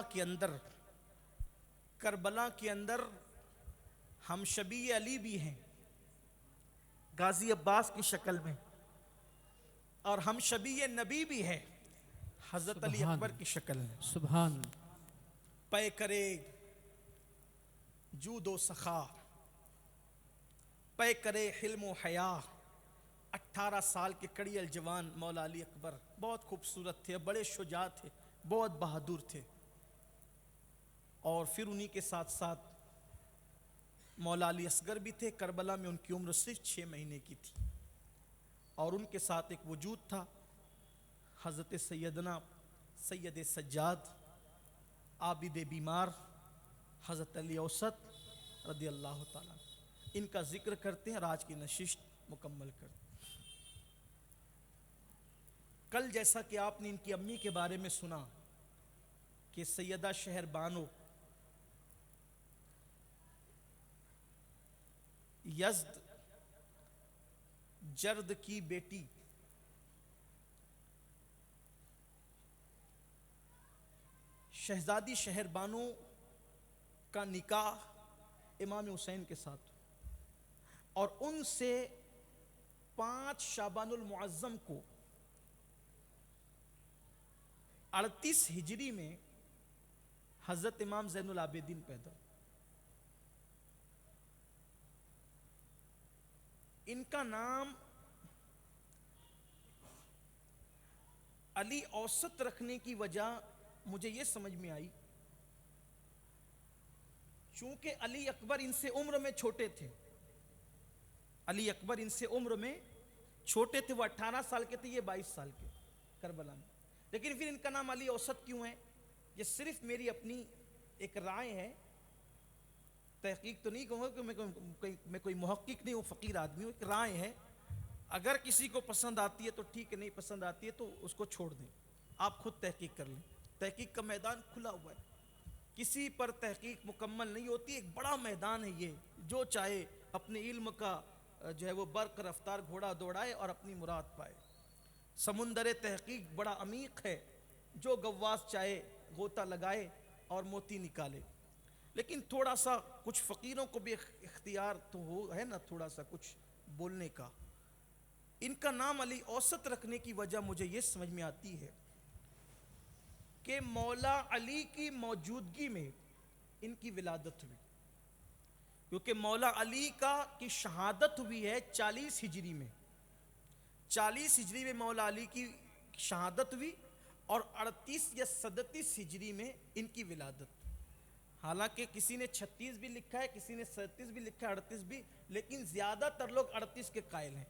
کے اندر ہم شبیہ علی بھی ہیں غازی عباس کی شکل میں، اور ہم شبیہ نبی بھی ہے حضرت علی سبحان اکبر کی شکل میں۔ سبحان پے کرے جود و سخا، پے کرے حلم و حیا، 18 سال کے کڑی الجوان مولا علی اکبر بہت خوبصورت تھے، بڑے شجاع تھے، بہت بہادر تھے۔ اور پھر انہی کے ساتھ ساتھ مولا علی اصغر بھی تھے۔ کربلا میں ان کی عمر صرف 6 مہینے کی تھی، اور ان کے ساتھ ایک وجود تھا حضرت سیدنا سید سجاد عابد بیمار حضرت علی اوسط رضی اللہ تعالیٰ۔ ان کا ذکر کرتے ہیں اور آج کی نشست مکمل کرتے ہیں۔ کل جیسا کہ آپ نے ان کی امی کے بارے میں سنا کہ سیدہ شہر بانو یزد جرد کی بیٹی شہزادی شہر بانو کا نکاح امام حسین کے ساتھ، اور ان سے 5 شعبان المعظم کو 38 ہجری میں حضرت امام زین العابدین پیدا۔ ان کا نام علی اوسط رکھنے کی وجہ مجھے یہ سمجھ میں آئی، چونکہ علی اکبر ان سے عمر میں چھوٹے تھے، علی اکبر ان سے عمر میں چھوٹے تھے، وہ 18 سال کے تھے، یہ 22 سال کے کربلا میں۔ لیکن پھر ان کا نام علی اوسط کیوں ہے؟ یہ صرف میری اپنی ایک رائے ہے، تحقیق تو نہیں کہوں گا کہ میں کوئی محقق نہیں ہوں، فقیر آدمی ہوں، ایک رائے ہے۔ اگر کسی کو پسند آتی ہے تو ٹھیک ہے، نہیں پسند آتی ہے تو اس کو چھوڑ دیں، آپ خود تحقیق کر لیں۔ تحقیق کا میدان کھلا ہوا ہے، کسی پر تحقیق مکمل نہیں ہوتی، ایک بڑا میدان ہے یہ، جو چاہے اپنے علم کا جو ہے وہ برق رفتار گھوڑا دوڑائے اور اپنی مراد پائے۔ سمندر تحقیق بڑا عمیق ہے، جو غواص چاہے غوطہ لگائے اور موتی نکالے۔ لیکن تھوڑا سا کچھ فقیروں کو بھی اختیار تو ہے نا، تھوڑا سا کچھ بولنے کا۔ ان کا نام علی اوسط رکھنے کی وجہ مجھے یہ سمجھ میں آتی ہے کہ مولا علی کی موجودگی میں ان کی ولادت ہوئی، کیونکہ مولا علی کی شہادت ہوئی ہے 40 ہجری میں، 40 ہجری میں مولا علی کی شہادت ہوئی، اور 38 یا 37 ہجری میں ان کی ولادت۔ حالانکہ کسی نے 36 بھی لکھا ہے، کسی نے 37 بھی لکھا ہے، 38 بھی، لیکن زیادہ تر لوگ 38 کے قائل ہیں۔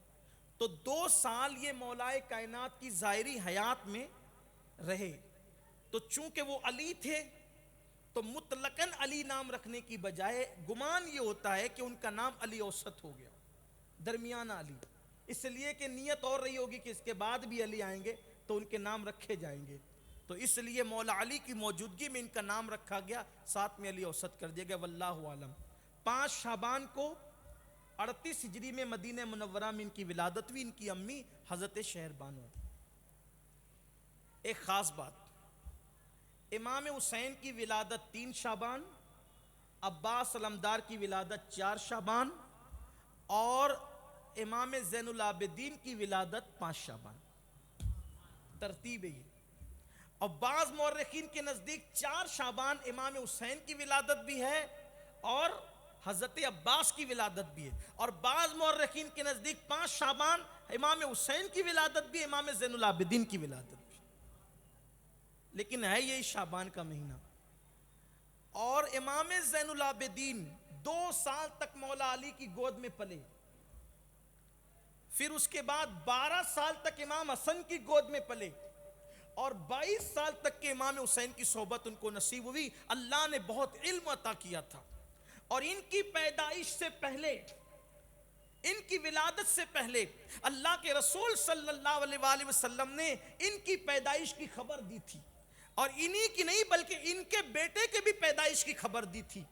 تو 2 سال یہ مولا کائنات کی ظاہری حیات میں رہے، تو چونکہ وہ علی تھے تو مطلقاً علی نام رکھنے کی بجائے گمان یہ ہوتا ہے کہ ان کا نام علی اوسط ہو گیا، درمیانہ علی، اس لیے کہ نیت اور رہی ہوگی کہ اس کے بعد بھی علی آئیں گے تو ان کے نام رکھے جائیں گے، تو اس لیے مولا علی کی موجودگی میں ان کا نام رکھا گیا، ساتھ میں علی اوسط کر دیا گیا، واللہ عالم۔ 5 شعبان کو 38 ہجری میں مدینہ منورہ میں ان کی ولادت ہوئی، ان کی امی حضرت شہر بانو۔ ایک خاص بات، امام حسین کی ولادت 3 شعبان، عباس علمدار کی ولادت 4 شعبان، اور امام زین العابدین کی ولادت 5 شعبان، ترتیب ہے یہ۔ اور بعض مورخین کے نزدیک 4 شعبان امام حسین کی ولادت بھی ہے اور حضرت عباس کی ولادت بھی ہے، اور بعض مورخین کے نزدیک 5 شعبان امام حسین کی ولادت بھی، امام زین العابدین کی ولادت بھی، لیکن ہے یہی شعبان کا مہینہ۔ اور امام زین العابدین 2 سال تک مولا علی کی گود میں پلے، پھر اس کے بعد 12 سال تک امام حسن کی گود میں پلے، اور 22 سال تک کے امام حسین کی صحبت ان کو نصیب ہوئی۔ اللہ نے بہت علم عطا کیا تھا، اور ان کی پیدائش سے پہلے، ان کی ولادت سے پہلے اللہ کے رسول صلی اللہ علیہ وآلہ وسلم نے ان کی پیدائش کی خبر دی تھی، اور انہی کی نہیں بلکہ ان کے بیٹے کے بھی پیدائش کی خبر دی تھی۔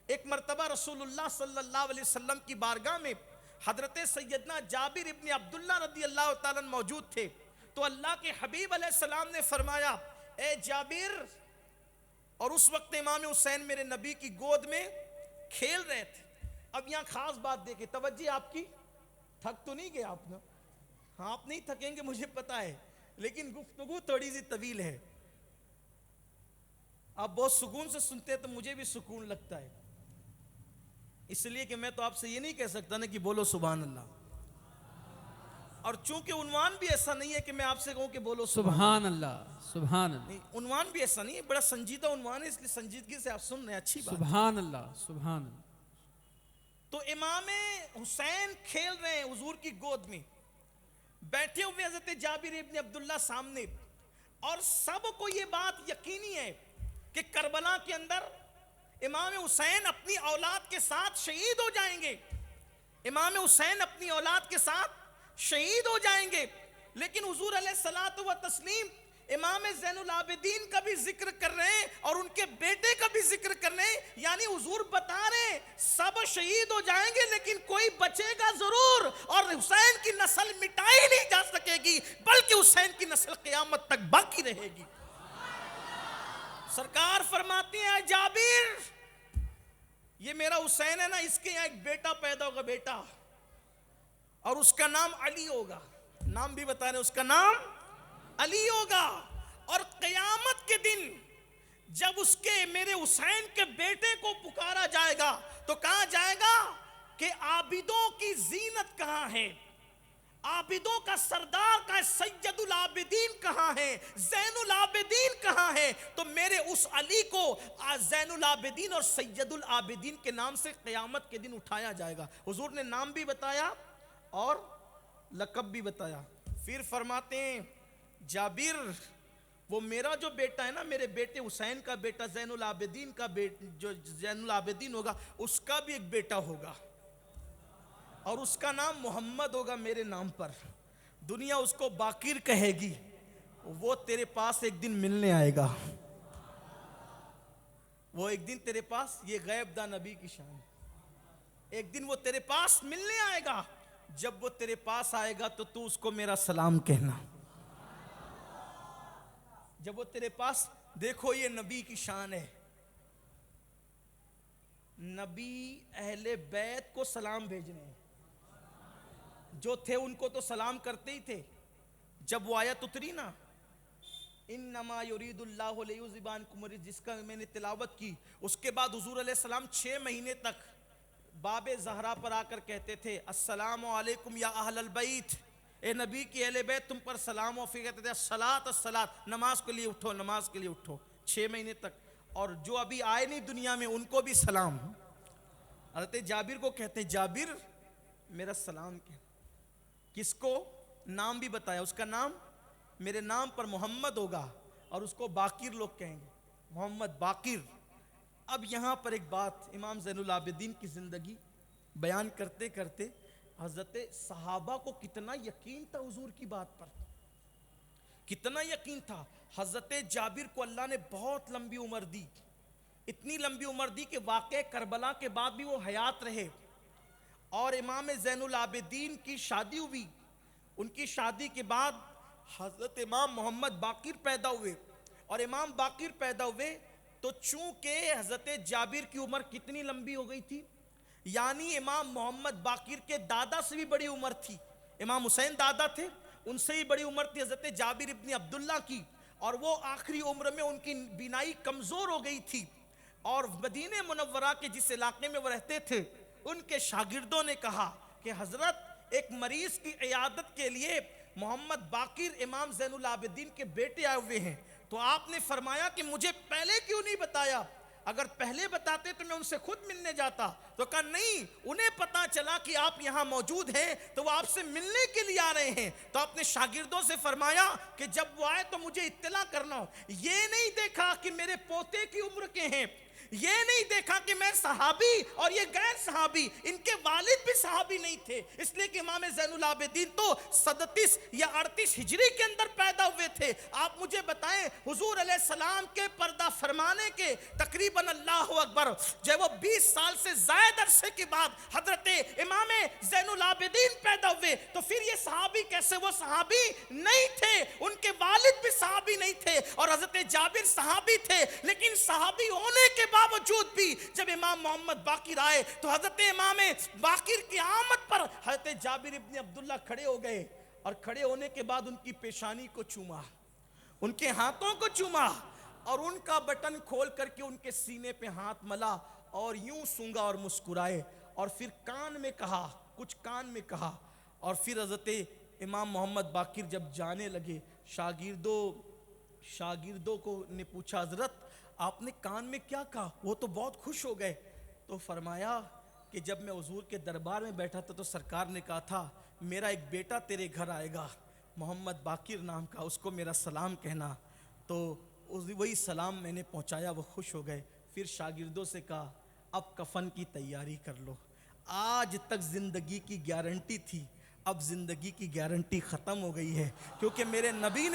ایک مرتبہ رسول اللہ صلی اللہ علیہ وسلم کی بارگاہ میں حضرت سیدنا جابر ابن عبداللہ رضی اللہ تعالیٰ عنہ موجود تھے، تو اللہ کے حبیب علیہ السلام نے فرمایا اے جابر، اور اس وقت امام حسین میرے نبی کی گود میں کھیل رہے تھے۔ اب یہاں خاص بات دیکھیں، توجہ آپ کی، تھک تو نہیں گئے آپ نا؟ ہاں آپ نہیں تھکیں گے مجھے پتا ہے، لیکن گفتگو تھوڑی سی طویل ہے، آپ بہت سکون سے سنتے ہیں تو مجھے بھی سکون لگتا ہے، اس لیے کہ میں تو آپ سے یہ نہیں کہہ سکتا نا کہ بولو سبحان اللہ، اور چونکہ عنوان بھی ایسا نہیں ہے کہ میں آپ سے کہوں کہ بولو سبحان اللہ، سبحان اللہ، نہیں، عنوان بھی ایسا نہیں ہے، بڑا سنجیدہ عنوان ہے، اس لیے سنجیدگی سے آپ سن رہے ہیں، اچھی بات۔ سبحان اللہ، سبحان اللہ۔ تو امام حسین کھیل رہے ہیں حضور کی گود میں، بیٹھے ہوئے حضرت جابر ابن عبداللہ سامنے، اور سب کو یہ بات یقینی ہے کہ کربلا کے اندر امام حسین اپنی اولاد کے ساتھ شہید ہو جائیں گے، امام حسین اپنی اولاد کے ساتھ شہید ہو جائیں گے، لیکن حضور علیہ الصلوۃ والتسلیم امام زین العابدین کا بھی ذکر کر رہے ہیں اور ان کے بیٹے کا بھی ذکر کر رہے ہیں، یعنی حضور بتا رہے ہیں سب شہید ہو جائیں گے لیکن کوئی بچے گا ضرور، اور حسین کی نسل مٹائی نہیں جا سکے گی بلکہ حسین کی نسل قیامت تک باقی رہے گی۔ سرکار فرماتے ہیں اے جابر، یہ میرا حسین ہے نا، اس کے یہاں ایک بیٹا پیدا ہوگا، بیٹا، اور اس کا نام علی ہوگا، نام بھی بتا رہے ہیں، اس کا نام علی ہوگا، اور قیامت کے دن جب اس کے میرے حسین کے بیٹے کو پکارا جائے گا تو کہا جائے گا کہ عابدوں کی زینت کہاں ہے، عابدوں کا سردار کہاں ہے، سید العابدین کہاں ہے، زین العابدین کہاں ہے، تو میرے اس علی کو زین العابدین اور سید العابدین کے نام سے قیامت کے دن اٹھایا جائے گا۔ حضور نے نام بھی بتایا اور لقب بھی بتایا، پھر فرماتے ہیں جابر، وہ میرا جو بیٹا ہے نا، میرے بیٹے حسین کا بیٹا زین العابدین کا بیٹا، جو زین العابدین ہوگا اس کا بھی ایک بیٹا ہوگا، اور اس کا نام محمد ہوگا میرے نام پر، دنیا اس کو باقر کہے گی، وہ تیرے پاس ایک دن ملنے آئے گا، وہ ایک دن تیرے پاس، یہ غیب دا نبی کی شان، ایک دن وہ تیرے پاس ملنے آئے گا، جب وہ تیرے پاس آئے گا تو اس کو میرا سلام کہنا، جب وہ تیرے پاس، دیکھو یہ نبی کی شان ہے، نبی اہل بیت کو سلام بھیجنے ہیں، جو تھے ان کو تو سلام کرتے ہی تھے، جب وہ آیت اتری نا انما یرید اللہ لیذھب عنکم الرجس، جس کا میں نے تلاوت کی، اس کے بعد حضور علیہ السلام 6 مہینے تک باب زہرا پر آ کر کہتے تھے السلام علیکم یا اہل البیت، اے نبی کی اہل بیت تم پر سلام ہو، پھر کہتے تھے الصلاۃ الصلاۃ، نماز کے لیے اٹھو، نماز کے لیے اٹھو، 6 مہینے تک، اور جو ابھی آئے نہیں دنیا میں ان کو بھی سلام، حضرت جابر کو کہتے ہیں جابر میرا سلام کیا، کس کو، نام بھی بتایا، اس کا نام میرے نام پر محمد ہوگا، اور اس کو باقر لوگ کہیں گے، محمد باقر۔ اب یہاں پر ایک بات، امام زین العابدین کی زندگی بیان کرتے کرتے حضرت صحابہ کو کتنا یقین تھا حضور کی بات پر، کتنا یقین تھا۔ حضرت جابر کو اللہ نے بہت لمبی عمر دی، اتنی لمبی عمر دی کہ واقع کربلا کے بعد بھی وہ حیات رہے، اور امام زین العابدین کی شادی ہوئی، ان کی شادی کے بعد حضرت امام محمد باقر پیدا ہوئے، اور امام باقر پیدا ہوئے تو چونکہ حضرت جابر کی عمر کتنی لمبی ہو گئی تھی، یعنی امام محمد باقر کے دادا سے بھی بڑی عمر تھی. امام حسین دادا تھے, ان سے ہی بڑی عمر تھی حضرت جابر ابن عبداللہ کی, اور وہ آخری عمر میں ان کی بینائی کمزور ہو گئی تھی. اور مدینہ منورہ کے جس علاقے میں وہ رہتے تھے, ان کے شاگردوں نے کہا کہ حضرت ایک مریض کی عیادت کے لیے محمد باقر امام زین العابدین کے بیٹے آئے ہوئے ہیں. تو آپ نے فرمایا کہ مجھے پہلے کیوں نہیں بتایا؟ اگر پہلے بتاتے تو میں ان سے خود ملنے جاتا. تو کہا نہیں, انہیں پتا چلا کہ آپ یہاں موجود ہیں تو وہ آپ سے ملنے کے لیے آ رہے ہیں. تو اپنے شاگردوں سے فرمایا کہ جب وہ آئے تو مجھے اطلاع کرنا ہو. یہ نہیں دیکھا کہ میرے پوتے کی عمر کے ہیں, یہ نہیں دیکھا کہ میں صحابی اور یہ غیر صحابی, ان کے والد بھی صحابی نہیں تھے, اس لیے کہ امام زین العابدین تو 37 یا 38 ہجری کے اندر پیدا ہوئے تھے. آپ مجھے بتائیں حضور علیہ السلام کے پردہ فرمانے کے تقریباً اللہ اکبر جب وہ 20 سال سے زائد عرصے کے بعد حضرت امام زین العابدین پیدا ہوئے, تو پھر یہ صحابی کیسے؟ وہ صحابی نہیں تھے, ان کے والد بھی صحابی نہیں تھے, اور حضرت جابر صحابی تھے. لیکن صحابی ہونے کے باوجود بھی جب امام محمد باقر آئے تو حضرت امام باقر کی آمد پر حضرت جابر ابن عبداللہ کھڑے ہو گئے, اور کھڑے ہونے کے بعد ان کی پیشانی کو چوما, ان کے ہاتھوں کو چوما, اور ان کا بٹن کھول کر کے ان کے سینے پہ ہاتھ ملا اور یوں سونگا اور مسکرائے, اور پھر کان میں کہا, کچھ کان میں کہا. اور پھر حضرت امام محمد باقر جب جانے لگے, شاگردوں کو نے پوچھا حضرت آپ نے کان میں کیا کہا؟ وہ تو بہت خوش ہو گئے. تو فرمایا کہ جب میں حضور کے دربار میں بیٹھا تھا تو سرکار نے کہا تھا میرا ایک بیٹا تیرے گھر آئے گا محمد باقر نام کا, اس کو میرا سلام کہنا. تو وہی سلام میں نے پہنچایا, وہ خوش ہو گئے. پھر شاگردوں سے کہا اب کفن کی تیاری کر لو. آج تک زندگی کی گارنٹی تھی, اب زندگی کی گارنٹی ختم ہو گئی ہے, کیونکہ میرے نبی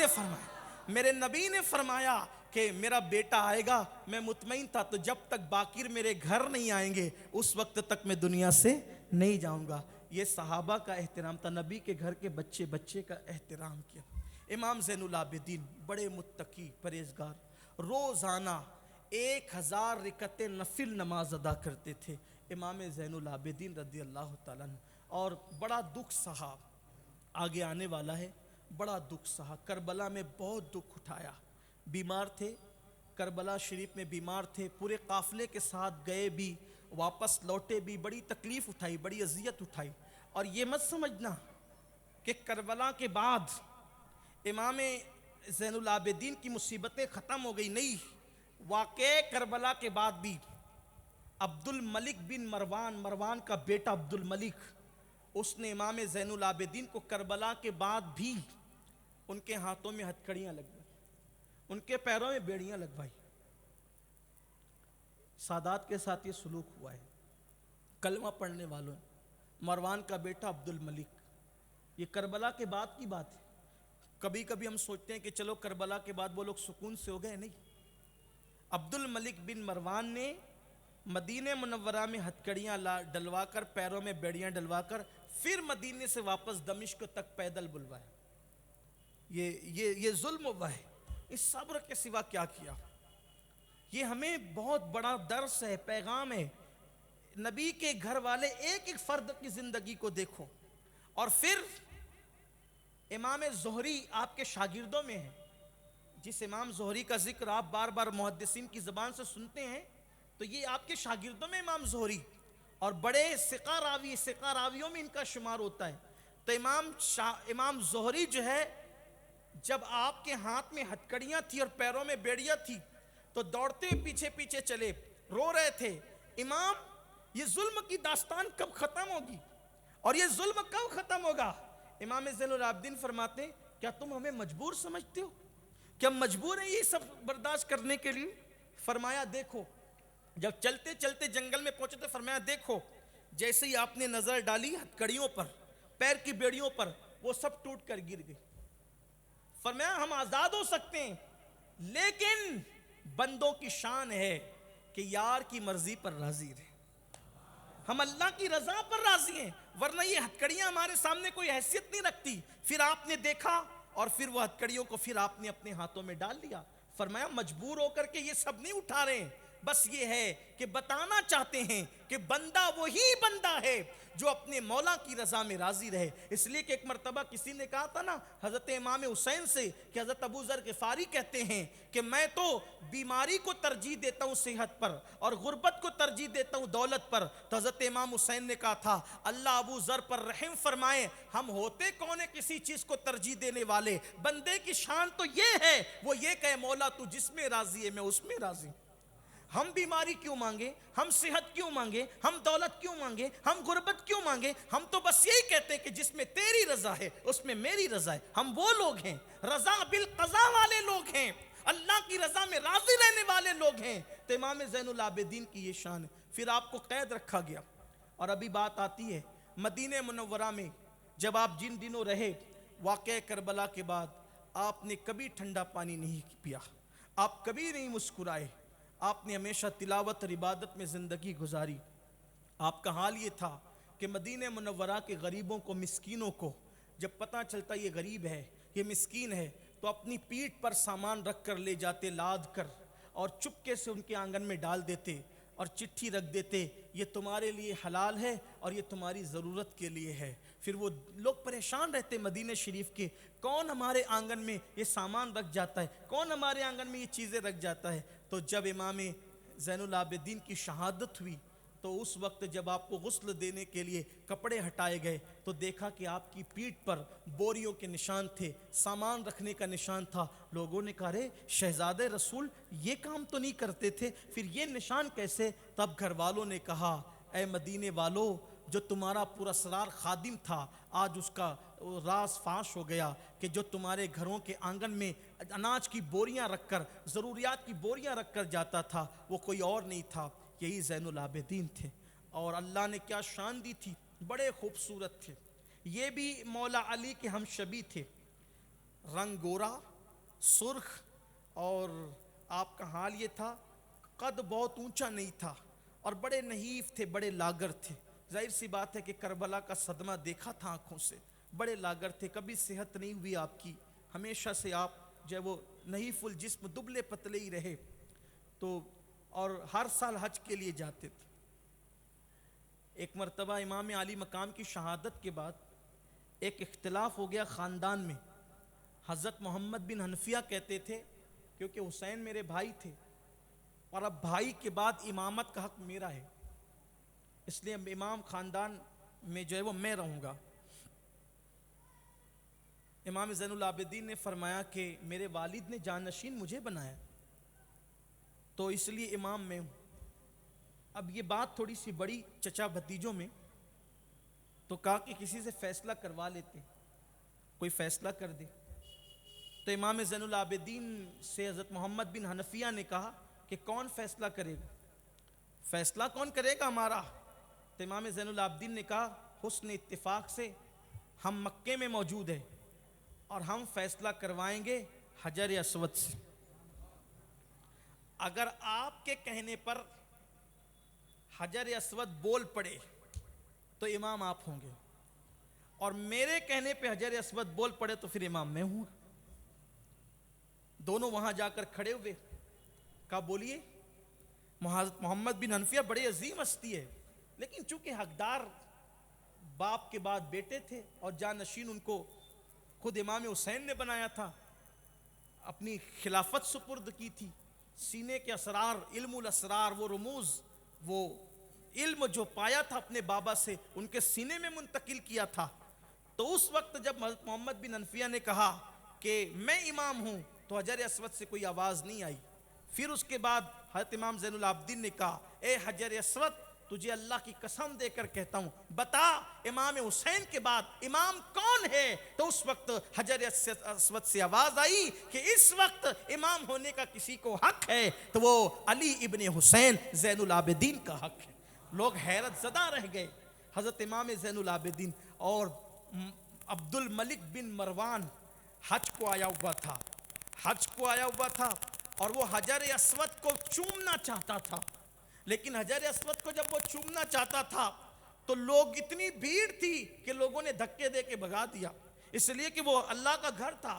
نے فرمایا کہ میرا بیٹا آئے گا. میں مطمئن تھا, تو جب تک باقر میرے گھر نہیں آئیں گے اس وقت تک میں دنیا سے نہیں جاؤں گا. یہ صحابہ کا احترام تھا, نبی کے گھر کے بچے کا احترام کیا. امام زین العابدین بڑے متقی پرہیزگار, روزانہ 1000 رکعت نفل نماز ادا کرتے تھے امام زین العابدین رضی اللہ تعالیٰ عنہ. اور بڑا دکھ سہا, آگے آنے والا ہے, بڑا دکھ سہا. کربلا میں بہت دکھ اٹھایا, بیمار تھے, کربلا شریف میں بیمار تھے, پورے قافلے کے ساتھ گئے بھی, واپس لوٹے بھی, بڑی تکلیف اٹھائی, بڑی اذیت اٹھائی. اور یہ مت سمجھنا کہ کربلا کے بعد امام زین العابدین کی مصیبتیں ختم ہو گئی, نہیں. واقع کربلا کے بعد بھی عبد الملک بن مروان کا بیٹا عبد الملک, اس نے امام زین العابدین کو کربلا کے بعد بھی ان کے ہاتھوں میں ہتھکڑیاں لگوائی, ان کے پیروں میں بیڑیاں لگوائی. سادات کے ساتھ یہ سلوک ہوا ہے, کلمہ پڑھنے والوں. مروان کا بیٹا عبد الملک, یہ کربلا کے بعد کی بات ہے. کبھی کبھی ہم سوچتے ہیں کہ چلو کربلا کے بعد وہ لوگ سکون سے ہو گئے, نہیں. عبد الملک بن مروان نے مدینہ منورہ میں ہتھکڑیاں ڈلوا کر, پیروں میں بیڑیاں ڈلوا کر, پھر مدینے سے واپس دمشق تک پیدل بلوایا. یہ ظلم ہوا ہے, اس صبر کے سوا کیا کیا؟ یہ ہمیں بہت بڑا درس ہے, پیغام ہے. نبی کے گھر والے ایک ایک فرد کی زندگی کو دیکھو. اور پھر امام زہری آپ کے شاگردوں میں ہیں, جس امام زہری کا ذکر آپ بار بار محدثین کی زبان سے سنتے ہیں, تو یہ آپ کے شاگردوں میں امام زہری, اور بڑے ثقہ راویوں میں ان کا شمار ہوتا ہے. تو امام زہری جو ہے, جب آپ کے ہاتھ میں ہتھکڑیاں تھی اور پیروں میں بیڑیاں تھی تو دوڑتے پیچھے پیچھے چلے, رو رہے تھے, امام یہ ظلم کی داستان کب ختم ہوگی اور یہ ظلم کب ختم ہوگا؟ امام زین العابدین فرماتے ہیں کیا تم ہمیں مجبور سمجھتے ہو؟ کیا مجبور ہیں یہ سب برداشت کرنے کے لیے؟ فرمایا دیکھو, جب چلتے چلتے جنگل میں پہنچے تو فرمایا دیکھو, جیسے ہی آپ نے نظر ڈالی ہتھکڑیوں پر, پیر کی بیڑیوں پر, وہ سب ٹوٹ کر گر گئی. فرمایا ہم آزاد ہو سکتے ہیں, لیکن بندوں کی شان ہے کہ یار کی مرضی پر راضی رہے. ہم اللہ کی رضا پر راضی ہیں, ورنہ یہ ہتھکڑیاں ہمارے سامنے کوئی حیثیت نہیں رکھتی. پھر آپ نے دیکھا اور پھر وہ ہتھکڑیوں کو پھر آپ نے اپنے ہاتھوں میں ڈال لیا. فرمایا مجبور ہو کر کے یہ سب نہیں اٹھا رہے ہیں, بس یہ ہے کہ بتانا چاہتے ہیں کہ بندہ وہی بندہ ہے جو اپنے مولا کی رضا میں راضی رہے. اس لیے کہ ایک مرتبہ کسی نے کہا تھا نا حضرت امام حسین سے کہ حضرت ابو ذر غفاری کہتے ہیں کہ میں تو بیماری کو ترجیح دیتا ہوں صحت پر اور غربت کو ترجیح دیتا ہوں دولت پر. تو حضرت امام حسین نے کہا تھا اللہ ابو ذر پر رحم فرمائے, ہم ہوتے کون ہیں کسی چیز کو ترجیح دینے والے؟ بندے کی شان تو یہ ہے وہ یہ کہے مولا تو جس میں راضی ہے میں اس میں راضی ہوں. ہم بیماری کیوں مانگے, ہم صحت کیوں مانگے, ہم دولت کیوں مانگے, ہم غربت کیوں مانگے؟ ہم تو بس یہی کہتے ہیں کہ جس میں تیری رضا ہے اس میں میری رضا ہے. ہم وہ لوگ ہیں رضا بالقضا والے لوگ ہیں, اللہ کی رضا میں راضی رہنے والے لوگ ہیں. تو امام زین العابدین کی یہ شان ہے. پھر آپ کو قید رکھا گیا اور ابھی بات آتی ہے مدینہ منورہ میں جب آپ جن دنوں رہے, واقعہ کربلا کے بعد آپ نے کبھی ٹھنڈا پانی نہیں پیا, آپ کبھی نہیں مسکرائے, آپ نے ہمیشہ تلاوت اور عبادت میں زندگی گزاری. آپ کا حال یہ تھا کہ مدینہ منورہ کے غریبوں کو, مسکینوں کو جب پتہ چلتا یہ غریب ہے, یہ مسکین ہے, تو اپنی پیٹھ پر سامان رکھ کر لے جاتے لاد کر اور چپکے سے ان کے آنگن میں ڈال دیتے اور چٹھی رکھ دیتے یہ تمہارے لیے حلال ہے اور یہ تمہاری ضرورت کے لیے ہے. پھر وہ لوگ پریشان رہتے مدینہ شریف کے, کون ہمارے آنگن میں یہ سامان رکھ جاتا ہے, کون ہمارے آنگن میں یہ چیزیں رکھ جاتا ہے. تو جب امام زین العابدین کی شہادت ہوئی تو اس وقت جب آپ کو غسل دینے کے لیے کپڑے ہٹائے گئے تو دیکھا کہ آپ کی پیٹھ پر بوریوں کے نشان تھے, سامان رکھنے کا نشان تھا. لوگوں نے کہا رے شہزادے رسول یہ کام تو نہیں کرتے تھے, پھر یہ نشان کیسے؟ تب گھر والوں نے کہا اے مدینے والو, جو تمہارا پراسرار خادم تھا آج اس کا راز فاش ہو گیا کہ جو تمہارے گھروں کے آنگن میں اناج کی بوریاں رکھ کر, ضروریات کی بوریاں رکھ کر جاتا تھا وہ کوئی اور نہیں تھا, یہی زین العابدین تھے. اور اللہ نے کیا شان دی تھی, بڑے خوبصورت تھے. یہ بھی مولا علی کے ہم شبی تھے, رنگ گورا سرخ, اور آپ کا حال یہ تھا قد بہت اونچا نہیں تھا اور بڑے نحیف تھے, بڑے لاگر تھے. ظاہر سی بات ہے کہ کربلا کا صدمہ دیکھا تھا آنکھوں سے, بڑے لاگر تھے, کبھی صحت نہیں ہوئی آپ کی, ہمیشہ سے آپ جو وہ نحیف الجسم دبلے پتلے ہی رہے. تو اور ہر سال حج کے لیے جاتے تھے. ایک مرتبہ امام علی مقام کی شہادت کے بعد ایک اختلاف ہو گیا خاندان میں. حضرت محمد بن حنفیہ کہتے تھے کیونکہ حسین میرے بھائی تھے اور اب بھائی کے بعد امامت کا حق میرا ہے, اس لیے امام خاندان میں جو ہے وہ میں رہوں گا. امام زین العابدین نے فرمایا کہ میرے والد نے جانشین مجھے بنایا تو اس لیے امام میں ہوں. اب یہ بات تھوڑی سی بڑی چچا بھتیجوں میں, تو کہا کہ کسی سے فیصلہ کروا لیتے, کوئی فیصلہ کر دے. تو امام زین العابدین سے حضرت محمد بن حنفیہ نے کہا کہ کون فیصلہ کرے گا, فیصلہ کون کرے گا ہمارا؟ تو امام زین العابدین نے کہا حسن اتفاق سے ہم مکے میں موجود ہیں اور ہم فیصلہ کروائیں گے حجر اسود سے. اگر آپ کے کہنے پر حجر اسود بول پڑے تو امام آپ ہوں گے, اور میرے کہنے پہ حجر اسود بول پڑے تو پھر امام میں ہوں. دونوں وہاں جا کر کھڑے ہوئے, کہا بولیے. محمد بن حنفیہ بڑے عظیم ہستی ہے, لیکن چونکہ حقدار باپ کے بعد بیٹے تھے اور جانشین ان کو خود امام حسین نے بنایا تھا, اپنی خلافت سپرد کی تھی, سینے کے اسرار, علم الاسرار, وہ رموز, وہ علم جو پایا تھا اپنے بابا سے ان کے سینے میں منتقل کیا تھا. تو اس وقت جب محمد بن حنفیہ نے کہا کہ میں امام ہوں تو حجر اسود سے کوئی آواز نہیں آئی. پھر اس کے بعد حضرت امام زین العابدین نے کہا اے حجر اسود تجھے اللہ کی قسم دے کر کہتا ہوں بتا امام حسین کے بعد امام کون ہے؟ تو اس وقت حجر اسود سے آواز آئی کہ اس وقت امام ہونے کا کسی کو حق ہے تو وہ علی ابن حسین زین العابدین کا حق ہے. لوگ حیرت زدہ رہ گئے. حضرت امام زین العابدین اور عبد الملک بن مروان حج کو آیا ہوا تھا اور وہ حجر اسود کو چومنا چاہتا تھا, لیکن حجر اسود کو جب وہ چومنا چاہتا تھا تو لوگ اتنی بھیڑ تھی کہ لوگوں نے دھکے دے کے بھگا دیا, اس لیے کہ وہ اللہ کا گھر تھا.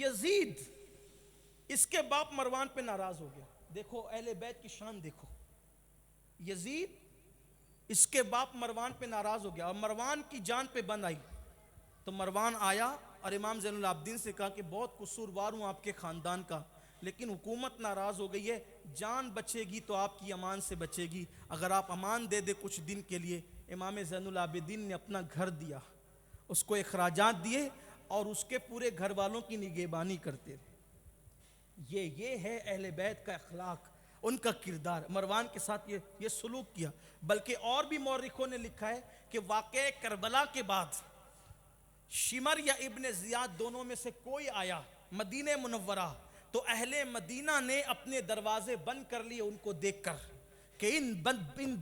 یزید اس کے باپ مروان پہ ناراض ہو گیا. دیکھو اہل بیت کی شان دیکھو. یزید اس کے باپ مروان پہ ناراض ہو گیا اور مروان کی جان پہ بند آئی. تو مروان آیا اور امام زین العابدین سے کہا کہ بہت قصوروار ہوں آپ کے خاندان کا، لیکن حکومت ناراض ہو گئی ہے، جان بچے گی تو آپ کی امان سے بچے گی، اگر آپ امان دے دے کچھ دن کے لیے. امام زین العابدین نے اپنا گھر دیا، اس کو اخراجات دیے اور اس کے پورے گھر والوں کی نگہبانی کرتے رہے. یہ ہے اہل بیت کا اخلاق، ان کا کردار. مروان کے ساتھ یہ سلوک کیا. بلکہ اور بھی مورخوں نے لکھا ہے کہ واقعہ کربلا کے بعد شمر یا ابن زیاد دونوں میں سے کوئی آیا مدینہ منورہ تو اہل مدینہ نے اپنے دروازے بند کر لیے ان کو دیکھ کر کہ ان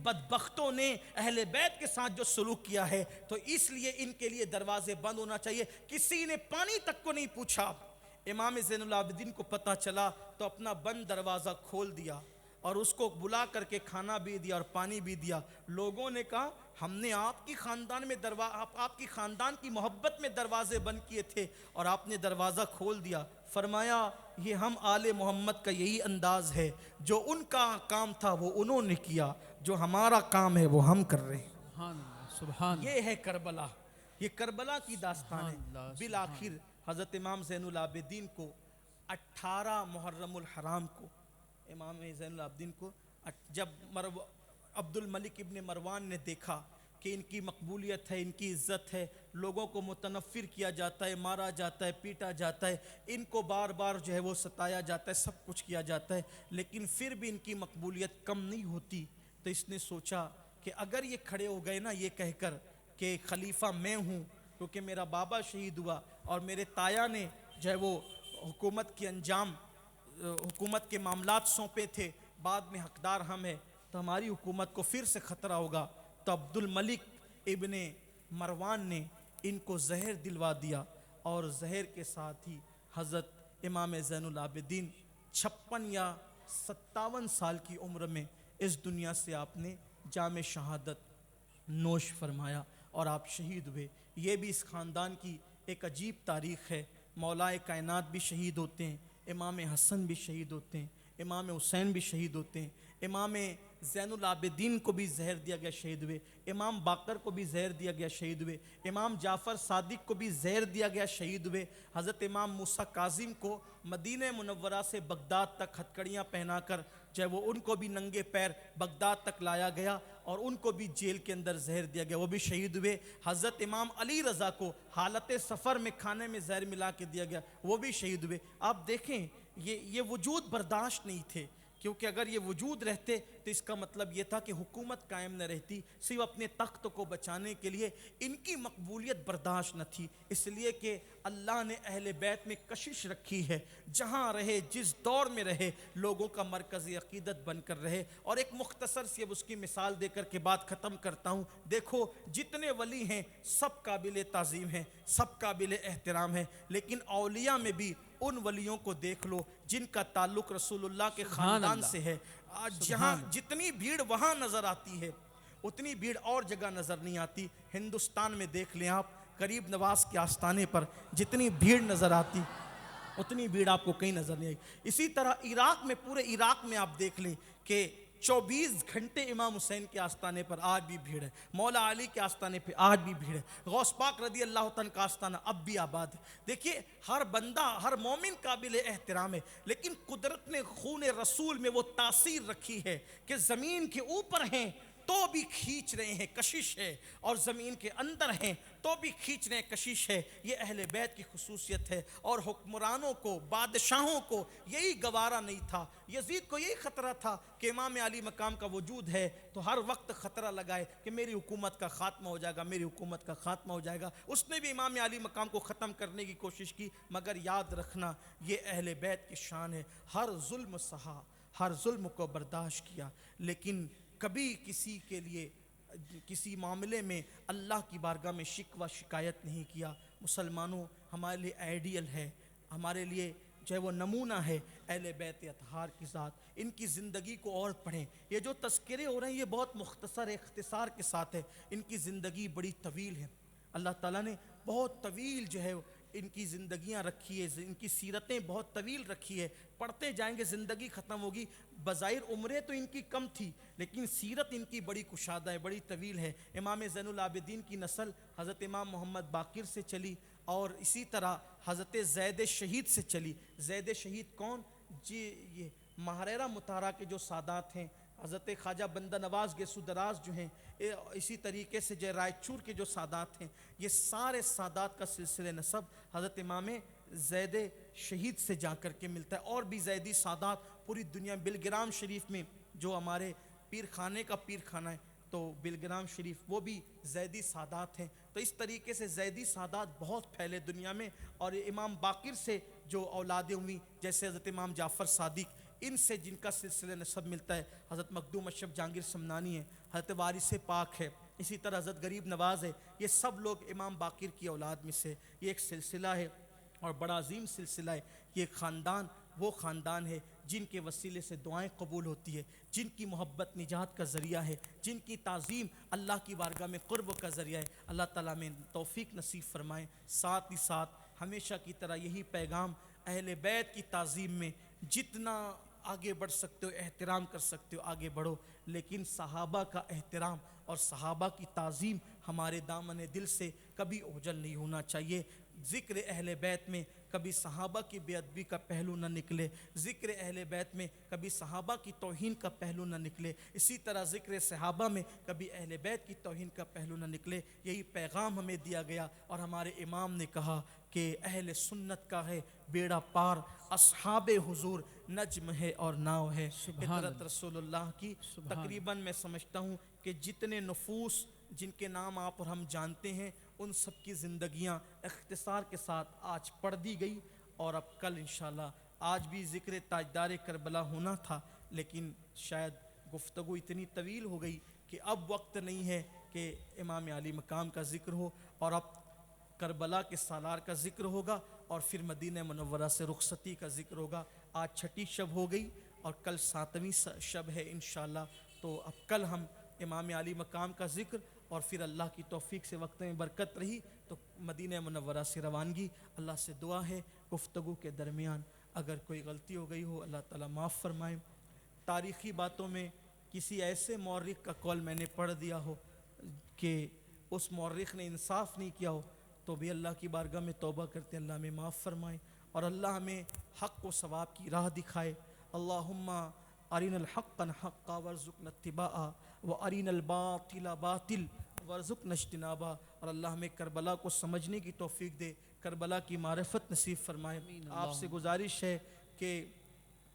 بدبختوں نے اہل بیت کے ساتھ جو سلوک کیا ہے تو اس لیے ان کے لیے دروازے بند ہونا چاہیے. کسی نے پانی تک کو نہیں پوچھا. امام زین العابدین کو پتہ چلا تو اپنا بند دروازہ کھول دیا اور اس کو بلا کر کے کھانا بھی دیا اور پانی بھی دیا. لوگوں نے کہا ہم نے آپ کی خاندان میں آپ کی خاندان کی محبت میں دروازے بند کیے تھے اور آپ نے دروازہ کھول دیا. فرمایا یہ ہم آل محمد کا یہی انداز ہے، جو ان کا کام تھا وہ انہوں نے کیا، جو ہمارا کام ہے وہ ہم کر رہے ہیں. سبحان اللہ سبحان یہ ہے کربلا، یہ کربلا کی داستان ہے. اللہ بالآخر حضرت امام زین العابدین کو 18 محرم الحرام کو امام زین العابدین کو جب عبد الملک ابن مروان نے دیکھا کہ ان کی مقبولیت ہے، ان کی عزت ہے، لوگوں کو متنفر کیا جاتا ہے، مارا جاتا ہے، پیٹا جاتا ہے، ان کو بار بار جو ہے وہ ستایا جاتا ہے، سب کچھ کیا جاتا ہے، لیکن پھر بھی ان کی مقبولیت کم نہیں ہوتی. تو اس نے سوچا کہ اگر یہ کھڑے ہو گئے نا یہ کہہ کر کہ خلیفہ میں ہوں کیونکہ میرا بابا شہید ہوا اور میرے تایا نے جو ہے وہ حکومت کے انجام حکومت کے معاملات سونپے تھے، بعد میں حقدار ہم ہیں، تو ہماری حکومت کو پھر سے خطرہ ہوگا. تو عبد الملک ابن مروان نے ان کو زہر دلوا دیا اور زہر کے ساتھ ہی حضرت امام زین العابدین 56 یا 57 سال کی عمر میں اس دنیا سے آپ نے جام شہادت نوش فرمایا اور آپ شہید ہوئے. یہ بھی اس خاندان کی ایک عجیب تاریخ ہے. مولا کائنات بھی شہید ہوتے ہیں، امام حسن بھی شہید ہوتے ہیں، امام حسین بھی شہید ہوتے ہیں، امام زین العابدین کو بھی زہر دیا گیا شہید ہوئے، امام باقر کو بھی زہر دیا گیا شہید ہوئے، امام جعفر صادق کو بھی زہر دیا گیا شہید ہوئے. حضرت امام موسیٰ کاظم کو مدینہ منورہ سے بغداد تک ہتھکڑیاں پہنا کر چاہے وہ ان کو بھی ننگے پیر بغداد تک لایا گیا اور ان کو بھی جیل کے اندر زہر دیا گیا، وہ بھی شہید ہوئے. حضرت امام علی رضا کو حالت سفر میں کھانے میں زہر ملا کے دیا گیا، وہ بھی شہید ہوئے. آپ دیکھیں یہ وجود برداشت نہیں تھے، کیونکہ اگر یہ وجود رہتے تو اس کا مطلب یہ تھا کہ حکومت قائم نہ رہتی، صرف اپنے تخت کو بچانے کے لیے. ان کی مقبولیت برداشت نہ تھی، اس لیے کہ اللہ نے اہل بیت میں کشش رکھی ہے، جہاں رہے جس دور میں رہے لوگوں کا مرکز عقیدت بن کر رہے. اور ایک مختصر سی اب اس کی مثال دے کر کے بات ختم کرتا ہوں. دیکھو جتنے ولی ہیں سب قابل تعظیم ہیں، سب قابل احترام ہیں، لیکن اولیاء میں بھی ان ولیوں کو دیکھ لو جن کا تعلق رسول اللہ کے خاندان سے ہے. آج جہاں جتنی بھیڑ وہاں نظر آتی ہے اتنی بھیڑ اور جگہ نظر نہیں آتی. ہندوستان میں دیکھ لیں آپ، غریب نواز کے آستانے پر جتنی بھیڑ نظر آتی اتنی بھیڑ آپ کو کہیں نظر نہیں آئی. اسی طرح عراق میں، پورے عراق میں آپ دیکھ لیں کہ 24 گھنٹے امام حسین کے آستانے پر آج بھی بھیڑ ہے، مولا علی کے آستانے پہ آج بھی بھیڑ ہے، غوث پاک رضی اللہ تعالیٰ کا آستانہ اب بھی آباد ہے. دیکھیے ہر بندہ، ہر مومن قابل احترام ہے، لیکن قدرت نے خون رسول میں وہ تاثیر رکھی ہے کہ زمین کے اوپر ہیں تو بھی کھینچ رہے ہیں، کشش ہے، اور زمین کے اندر ہیں تو بھی کھینچ رہے ہیں، کشش ہے. یہ اہل بیت کی خصوصیت ہے. اور حکمرانوں کو، بادشاہوں کو یہی گوارا نہیں تھا، یزید کو یہی خطرہ تھا کہ امام علی مقام کا وجود ہے تو ہر وقت خطرہ لگائے کہ میری حکومت کا خاتمہ ہو جائے گا، میری حکومت کا خاتمہ ہو جائے گا. اس نے بھی امام علی مقام کو ختم کرنے کی کوشش کی، مگر یاد رکھنا یہ اہل بیت کی شان ہے. ہر ظلم سہا، ہر ظلم کو برداشت کیا، لیکن کبھی کسی کے لیے کسی معاملے میں اللہ کی بارگاہ میں شکوہ شکایت نہیں کیا. مسلمانوں ہمارے لیے آئیڈیل ہے، ہمارے لیے جو ہے وہ نمونہ ہے اہل بیت اطہار کی ذات. ان کی زندگی کو اور پڑھیں. یہ جو تذکرے ہو رہے ہیں یہ بہت مختصر اختصار کے ساتھ ہے، ان کی زندگی بڑی طویل ہے. اللہ تعالیٰ نے بہت طویل جو ہے ان کی زندگیاں رکھی ہے، ان کی سیرتیں بہت طویل رکھی ہے، پڑھتے جائیں گے زندگی ختم ہوگی۔ بظاہر عمریں تو ان کی کم تھی لیکن سیرت ان کی بڑی کشادہ ہے، بڑی طویل ہے۔ امام زین العابدین کی نسل حضرت امام محمد باقر سے چلی اور اسی طرح حضرت زید شہید سے چلی۔ زید شہید کون؟ جی یہ ماہرہ مطہرہ کے جو سادات ہیں، حضرت خواجہ بندہ نواز گیسو دراز جو ہیں، اسی طریقے سے جو رائے چور کے جو سادات ہیں، یہ سارے سادات کا سلسلہ نسب حضرت امام زید شہید سے جا کر کے ملتا ہے۔ اور بھی زیدی سادات پوری دنیا میں، بلگرام شریف میں جو ہمارے پیر خانے کا پیر خانہ ہے تو بلگرام شریف وہ بھی زیدی سادات ہیں۔ تو اس طریقے سے زیدی سادات بہت پھیلے دنیا میں، اور امام باقر سے جو اولادیں ہوئیں جیسے حضرت امام جعفر صادق، ان سے جن کا سلسلہ نسب ملتا ہے، حضرت مخدوم اشرف جہانگیر سمنانی ہے، حضرت وارث پاک ہے، اسی طرح حضرت غریب نواز ہے، یہ سب لوگ امام باقر کی اولاد میں سے، یہ ایک سلسلہ ہے اور بڑا عظیم سلسلہ ہے۔ یہ خاندان وہ خاندان ہے جن کے وسیلے سے دعائیں قبول ہوتی ہے، جن کی محبت نجات کا ذریعہ ہے، جن کی تعظیم اللہ کی بارگاہ میں قرب کا ذریعہ ہے۔ اللہ تعالیٰ میں توفیق نصیب فرمائے۔ ساتھ ہی ساتھ ہمیشہ کی طرح یہی پیغام، اہل بیت کی تعظیم میں جتنا آگے بڑھ سکتے ہو، احترام کر سکتے ہو آگے بڑھو، لیکن صحابہ کا احترام اور صحابہ کی تعظیم ہمارے دامن دل سے کبھی اوجھل نہیں ہونا چاہیے۔ ذکر اہل بیت میں کبھی صحابہ کی بے ادبی کا پہلو نہ نکلے، ذکر اہل بیت میں کبھی صحابہ کی توہین کا پہلو نہ نکلے، اسی طرح ذکر صحابہ میں کبھی اہل بیت کی توہین کا پہلو نہ نکلے۔ یہی پیغام ہمیں دیا گیا اور ہمارے امام نے کہا کہ اہل سنت کا ہے بیڑا پار، اصحاب حضور نجم ہے اور ناؤ ہے۔ سبحان فطرت اللہ، رسول اللہ کی سبحان تقریباً میں سمجھتا ہوں کہ جتنے نفوس جن کے نام آپ اور ہم جانتے ہیں ان سب کی زندگیاں اختصار کے ساتھ آج پڑھ دی گئی، اور اب کل انشاءاللہ آج بھی ذکر تاجدار کربلا ہونا تھا لیکن شاید گفتگو اتنی طویل ہو گئی کہ اب وقت نہیں ہے کہ امام علی مقام کا ذکر ہو، اور اب کربلا کے سالار کا ذکر ہوگا اور پھر مدینہ منورہ سے رخصتی کا ذکر ہوگا۔ آج چھٹی شب ہو گئی اور کل ساتویں شب ہے انشاءاللہ، تو اب کل ہم امام علی مقام کا ذکر اور پھر اللہ کی توفیق سے وقت میں برکت رہی تو مدینہ منورہ سے روانگی۔ اللہ سے دعا ہے گفتگو کے درمیان اگر کوئی غلطی ہو گئی ہو اللہ تعالیٰ معاف فرمائے۔ تاریخی باتوں میں کسی ایسے مورخ کا قول میں نے پڑھ دیا ہو کہ اس مورخ نے انصاف نہیں کیا ہو تو بھی اللہ کی بارگاہ میں توبہ کرتے اللہ ہمیں معاف فرمائے اور اللہ ہمیں حق و ثواب کی راہ دکھائے۔ اللہم ارنا الحق حقا وارزقنا اتباعہ وارنا الباطل باطل وارزقنا اجتنابہ، اور اللہ ہمیں کربلا کو سمجھنے کی توفیق دے، کربلا کی معرفت نصیب فرمائے۔ آپ سے گزارش ہے کہ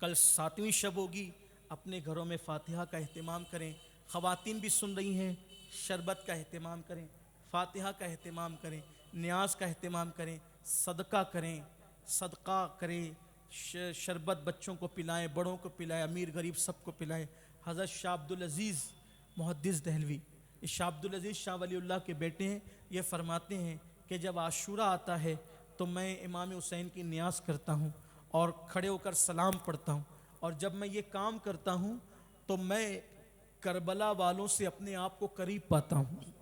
کل ساتویں شب ہوگی، اپنے گھروں میں فاتحہ کا اہتمام کریں، خواتین بھی سن رہی ہیں، شربت کا اہتمام کریں، فاتحہ کا اہتمام کریں، نیاز کا اہتمام کریں، صدقہ کریں، شربت بچوں کو پلائیں، بڑوں کو پلائیں، امیر غریب سب کو پلائیں۔ حضرت شاہ عبدالعزیز محدث دہلوی، اس شاہ عبدالعزیز شاہ ولی اللہ کے بیٹے ہیں، یہ فرماتے ہیں کہ جب عاشورہ آتا ہے تو میں امام حسین کی نیاز کرتا ہوں اور کھڑے ہو کر سلام پڑھتا ہوں، اور جب میں یہ کام کرتا ہوں تو میں کربلا والوں سے اپنے آپ کو قریب پاتا ہوں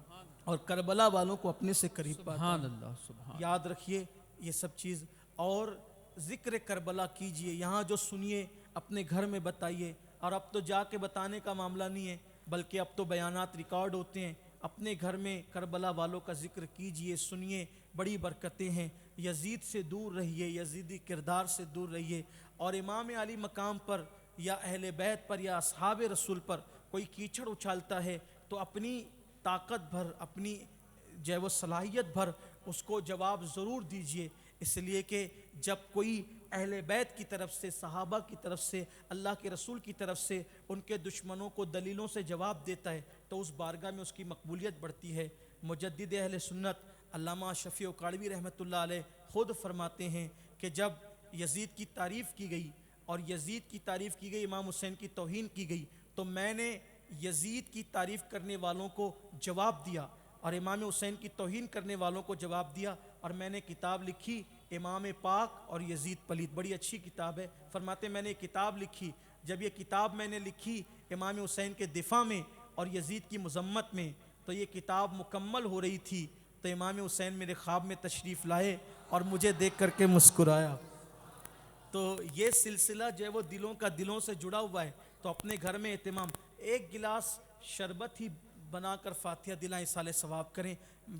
اور کربلا والوں کو اپنے سے قریب پاتا ہوں۔ سبحان اللہ، سبحان یاد رکھیے یہ سب چیز، اور ذکر کربلا کیجئے، یہاں جو سنیے اپنے گھر میں بتائیے، اور اب تو جا کے بتانے کا معاملہ نہیں ہے بلکہ اب تو بیانات ریکارڈ ہوتے ہیں، اپنے گھر میں کربلا والوں کا ذکر کیجئے، سنیے، بڑی برکتیں ہیں۔ یزید سے دور رہیے، یزیدی کردار سے دور رہیے، اور امام علی مقام پر یا اہل بیت پر یا اصحاب رسول پر کوئی کیچڑ اچھالتا ہے تو اپنی طاقت بھر، اپنی جو ہے وہ صلاحیت بھر اس کو جواب ضرور دیجئے، اس لیے کہ جب کوئی اہل بیت کی طرف سے، صحابہ کی طرف سے، اللہ کے رسول کی طرف سے ان کے دشمنوں کو دلیلوں سے جواب دیتا ہے تو اس بارگاہ میں اس کی مقبولیت بڑھتی ہے۔ مجدد اہل سنت علامہ شفیع کاڑوی رحمۃ اللہ علیہ خود فرماتے ہیں کہ جب یزید کی تعریف کی گئی اور یزید کی تعریف کی گئی، امام حسین کی توہین کی گئی، تو میں نے یزید کی تعریف کرنے والوں کو جواب دیا اور امام حسین کی توہین کرنے والوں کو جواب دیا، اور میں نے کتاب لکھی امام پاک اور یزید پلید، بڑی اچھی کتاب ہے۔ فرماتے میں نے کتاب لکھی، جب یہ کتاب میں نے لکھی امام حسین کے دفاع میں اور یزید کی مذمت میں، تو یہ کتاب مکمل ہو رہی تھی تو امام حسین میرے خواب میں تشریف لائے اور مجھے دیکھ کر کے مسکرایا. تو یہ سلسلہ جو ہے وہ دلوں کا دلوں سے جڑا ہوا ہے. تو اپنے گھر میں اہتمام, ایک گلاس شربت ہی بنا کر فاتحہ دلائیں, سال ثواب کریں.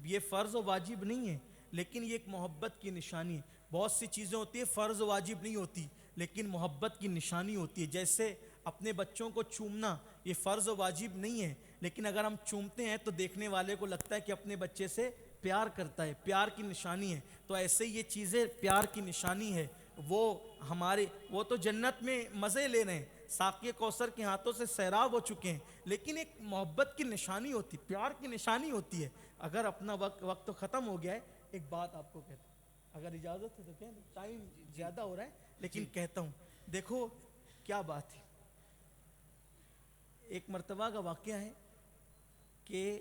یہ فرض و واجب نہیں ہے, لیکن یہ ایک محبت کی نشانی ہے. بہت سی چیزیں ہوتی ہیں فرض و واجب نہیں ہوتی, لیکن محبت کی نشانی ہوتی ہے. جیسے اپنے بچوں کو چومنا, یہ فرض و واجب نہیں ہے, لیکن اگر ہم چومتے ہیں تو دیکھنے والے کو لگتا ہے کہ اپنے بچے سے پیار کرتا ہے, پیار کی نشانی ہے. تو ایسے یہ چیزیں پیار کی نشانی ہے. وہ تو جنت میں مزے لے رہے ہیں, ساقی کوثر کے ہاتھوں سے سیراب ہو چکے ہیں, لیکن ایک محبت کی نشانی ہوتی, پیار کی نشانی ہوتی ہے. اگر اپنا وقت تو ختم ہو گیا ہے, ایک بات آپ کو کہتا ہوں, اگر اجازت ہے تو کہیں, ٹائم زیادہ ہو رہا ہے لیکن کہتا ہوں. دیکھو کیا بات ہے, ایک مرتبہ کا واقعہ ہے کہ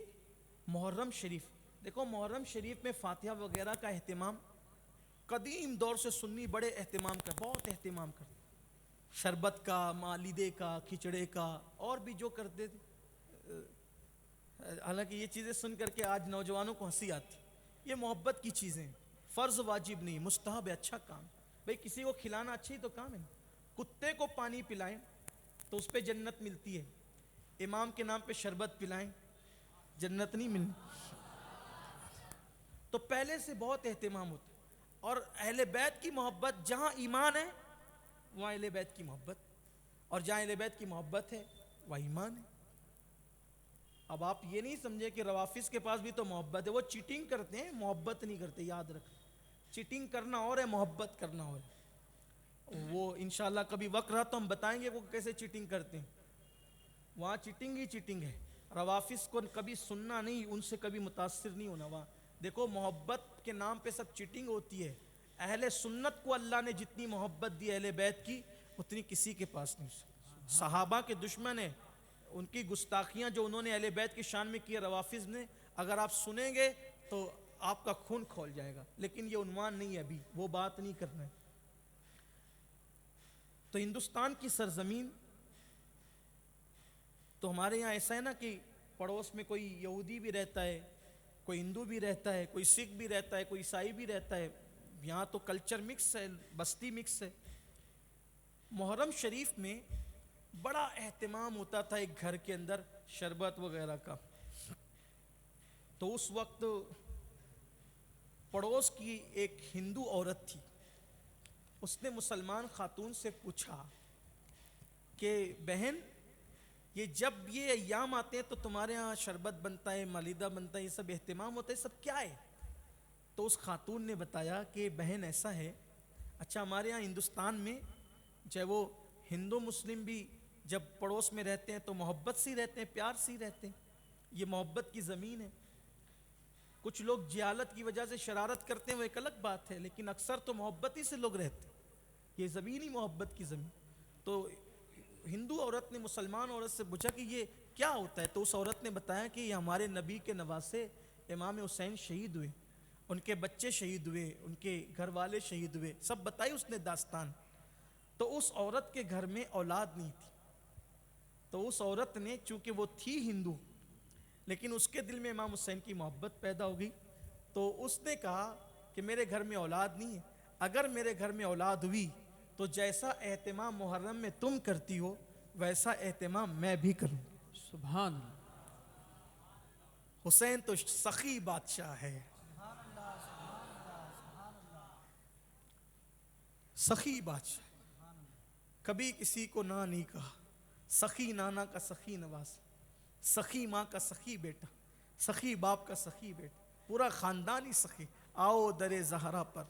محرم شریف, دیکھو محرم شریف میں فاتحہ وغیرہ کا اہتمام قدیم دور سے سنی بڑے اہتمام کر, بہت اہتمام کرتے, شربت کا, مالیدے کا, کھچڑے کا, اور بھی جو کرتے تھے. حالانکہ یہ چیزیں سن کر کے آج نوجوانوں کو ہنسی آتی. یہ محبت کی چیزیں, فرض واجب نہیں, مستحب ہے, اچھا کام. بھئی کسی کو کھلانا اچھی تو کام ہے نا. کتے کو پانی پلائیں تو اس پہ جنت ملتی ہے, امام کے نام پہ شربت پلائیں جنت نہیں ملتی. تو پہلے سے بہت اہتمام ہوتا ہے. اور اہل بیت کی محبت, جہاں ایمان ہے وہاں اہل بیت کی محبت, اور جہاں اہل بیت کی محبت ہے وہاں ایمان ہے. اب آپ یہ نہیں سمجھے کہ روافظ کے پاس بھی تو محبت ہے, وہ چیٹنگ کرتے ہیں, محبت نہیں کرتے, یاد رکھ. چیٹنگ کرنا اور ہے, محبت کرنا اور ہے. وہ انشاءاللہ کبھی وقت رہا تو ہم بتائیں گے وہ کیسے چیٹنگ کرتے ہیں. وہاں چیٹنگ ہی چیٹنگ ہے. روافظ کو کبھی سننا نہیں, ان سے کبھی متاثر نہیں ہونا. وہاں دیکھو محبت کے نام پہ سب چیٹنگ ہوتی ہے. اہل سنت کو اللہ نے جتنی محبت دی اہل بیت کی, اتنی کسی کے پاس نہیں. صحابہ کے دشمن ہیں, ان کی گستاخیاں جو انہوں نے اہل بیت کی شان میں کی روافظ نے, اگر آپ سنیں گے تو آپ کا خون کھول جائے گا. لیکن یہ عنوان نہیں ہے, ابھی وہ بات نہیں کرنا ہے. تو ہندوستان کی سرزمین, تو ہمارے یہاں ایسا ہے نا کہ پڑوس میں کوئی یہودی بھی رہتا ہے, کوئی ہندو بھی رہتا ہے, کوئی سکھ بھی رہتا ہے, کوئی عیسائی بھی رہتا ہے. یہاں تو کلچر مکس ہے, بستی مکس ہے. محرم شریف میں بڑا اہتمام ہوتا تھا ایک گھر کے اندر شربت وغیرہ کا. تو اس وقت پڑوس کی ایک ہندو عورت تھی, اس نے مسلمان خاتون سے پوچھا کہ بہن, یہ جب یہ ایام آتے ہیں تو تمہارے ہاں شربت بنتا ہے, مالیدہ بنتا ہے, یہ سب اہتمام ہوتا ہے, سب کیا ہے؟ تو اس خاتون نے بتایا کہ بہن ایسا ہے, اچھا ہمارے یہاں ہندوستان میں چاہے وہ ہندو مسلم بھی جب پڑوس میں رہتے ہیں تو محبت سے رہتے ہیں, پیار سے رہتے ہیں. یہ محبت کی زمین ہے. کچھ لوگ جہالت کی وجہ سے شرارت کرتے ہیں, وہ ایک الگ بات ہے, لیکن اکثر تو محبت ہی سے لوگ رہتے ہیں. یہ زمین ہی محبت کی زمین. تو ہندو عورت نے مسلمان عورت سے پوچھا کہ یہ کیا ہوتا ہے؟ تو اس عورت نے بتایا کہ یہ ہمارے نبی کے نواسے امام حسین شہید ہوئے, ان کے بچے شہید ہوئے, ان کے گھر والے شہید ہوئے, سب بتائی اس نے داستان. تو اس عورت کے گھر میں اولاد نہیں تھی. تو اس عورت نے, چونکہ وہ تھی ہندو لیکن اس کے دل میں امام حسین کی محبت پیدا ہو گئی, تو اس نے کہا کہ میرے گھر میں اولاد نہیں ہے, اگر میرے گھر میں اولاد ہوئی تو جیسا اہتمام محرم میں تم کرتی ہو ویسا اہتمام میں بھی کروں. سبحان اللہ. حسین تو سخی بادشاہ ہے, سخی بادشاہ, کبھی کسی کو نہ نہیں کہا. سخی نانا کا سخی نواز, سخی ماں کا سخی بیٹا, سخی باپ کا سخی بیٹا, پورا خاندان ہی سخی. آؤ در زہرا پر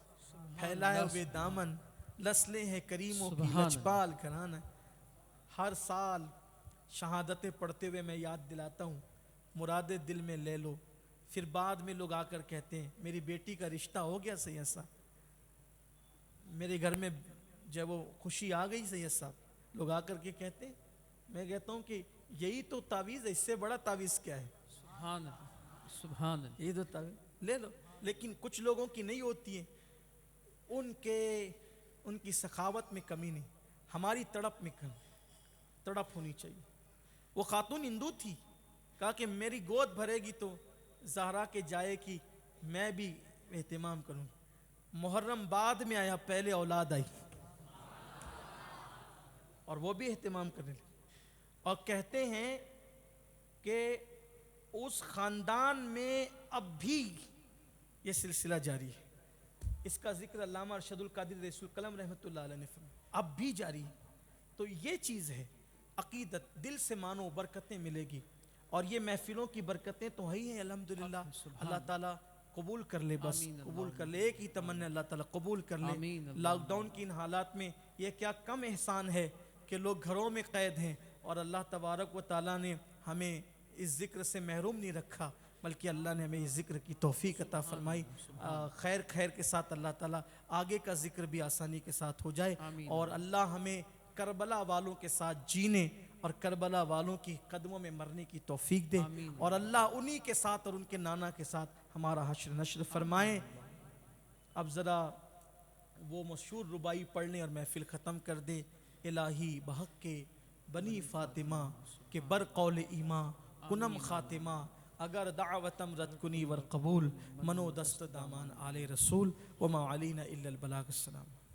پھیلائے ہوئے دامن, نسلیں ہیں کریموں کی لجپال گھرانہ. ہر سال شہادتیں پڑھتے ہوئے میں یاد دلاتا ہوں, مراد دل میں لے لو. پھر بعد میں لوگ آ کر کہتے ہیں میری بیٹی کا رشتہ ہو گیا سید صاحب, میرے گھر میں جب وہ خوشی آ گئی سید صاحب, لوگ آ کر کے کہتے ہیں. میں کہتا ہوں کہ یہی تو تعویذ ہے, اس سے بڑا تعویذ کیا ہے؟ سبحان اللہ, سبحان اللہ. یہی تو تعویذ لے لو. لیکن کچھ لوگوں کی نہیں ہوتی ہے, ان کی سخاوت میں کمی نہیں, ہماری تڑپ میں کمی, تڑپ ہونی چاہیے. وہ خاتون ہندو تھی, کہا کہ میری گود بھرے گی تو زہرا کے جائے کی میں بھی اہتمام کروں. محرم بعد میں آیا، پہلے اولاد آئی، اور وہ بھی اہتمام کرنے لگے. اور کہتے ہیں کہ اس خاندان میں اب بھی یہ سلسلہ جاری ہے. اس کا ذکر علامہ ارشد القادری رئیس القلم رحمۃ اللہ علیہ نے فرمایا، اب بھی جاری ہے. تو یہ چیز ہے عقیدت، دل سے مانو برکتیں ملے گی. اور یہ محفلوں کی برکتیں تو ہی ہیں الحمدللہ. اللہ تعالیٰ قبول کر لے، بس آمین قبول اللہم. کر لے. ایک ہی تمنا، اللہ تعالیٰ قبول کر لے. آمین اللہم. لاک ڈاؤن کی ان حالات میں یہ کیا کم احسان ہے کہ لوگ گھروں میں قید ہیں، اور اللہ تبارک و تعالیٰ نے ہمیں اس ذکر سے محروم نہیں رکھا، بلکہ اللہ نے ہمیں اس ذکر کی توفیق عطا فرمائی. خیر کے ساتھ اللہ تعالیٰ آگے کا ذکر بھی آسانی کے ساتھ ہو جائے، آمین. اور اللہ ہمیں کربلا والوں کے ساتھ جینے اور کربلا والوں کی قدموں میں مرنے کی توفیق دے، آمین. اور اللہ انہی کے ساتھ اور ان کے نانا کے ساتھ ہمارا حشر نشر فرمائیں. اب ذرا وہ مشہور ربائی پڑھنے اور محفل ختم کر دے. الہی بحق کے بنی فاطمہ کہ بر قول ایماں کنم خاتمہ، اگر دعوتم رد کنی ور قبول، منو دست دامان آل رسول، وما علینا الا البلاغ. السلام.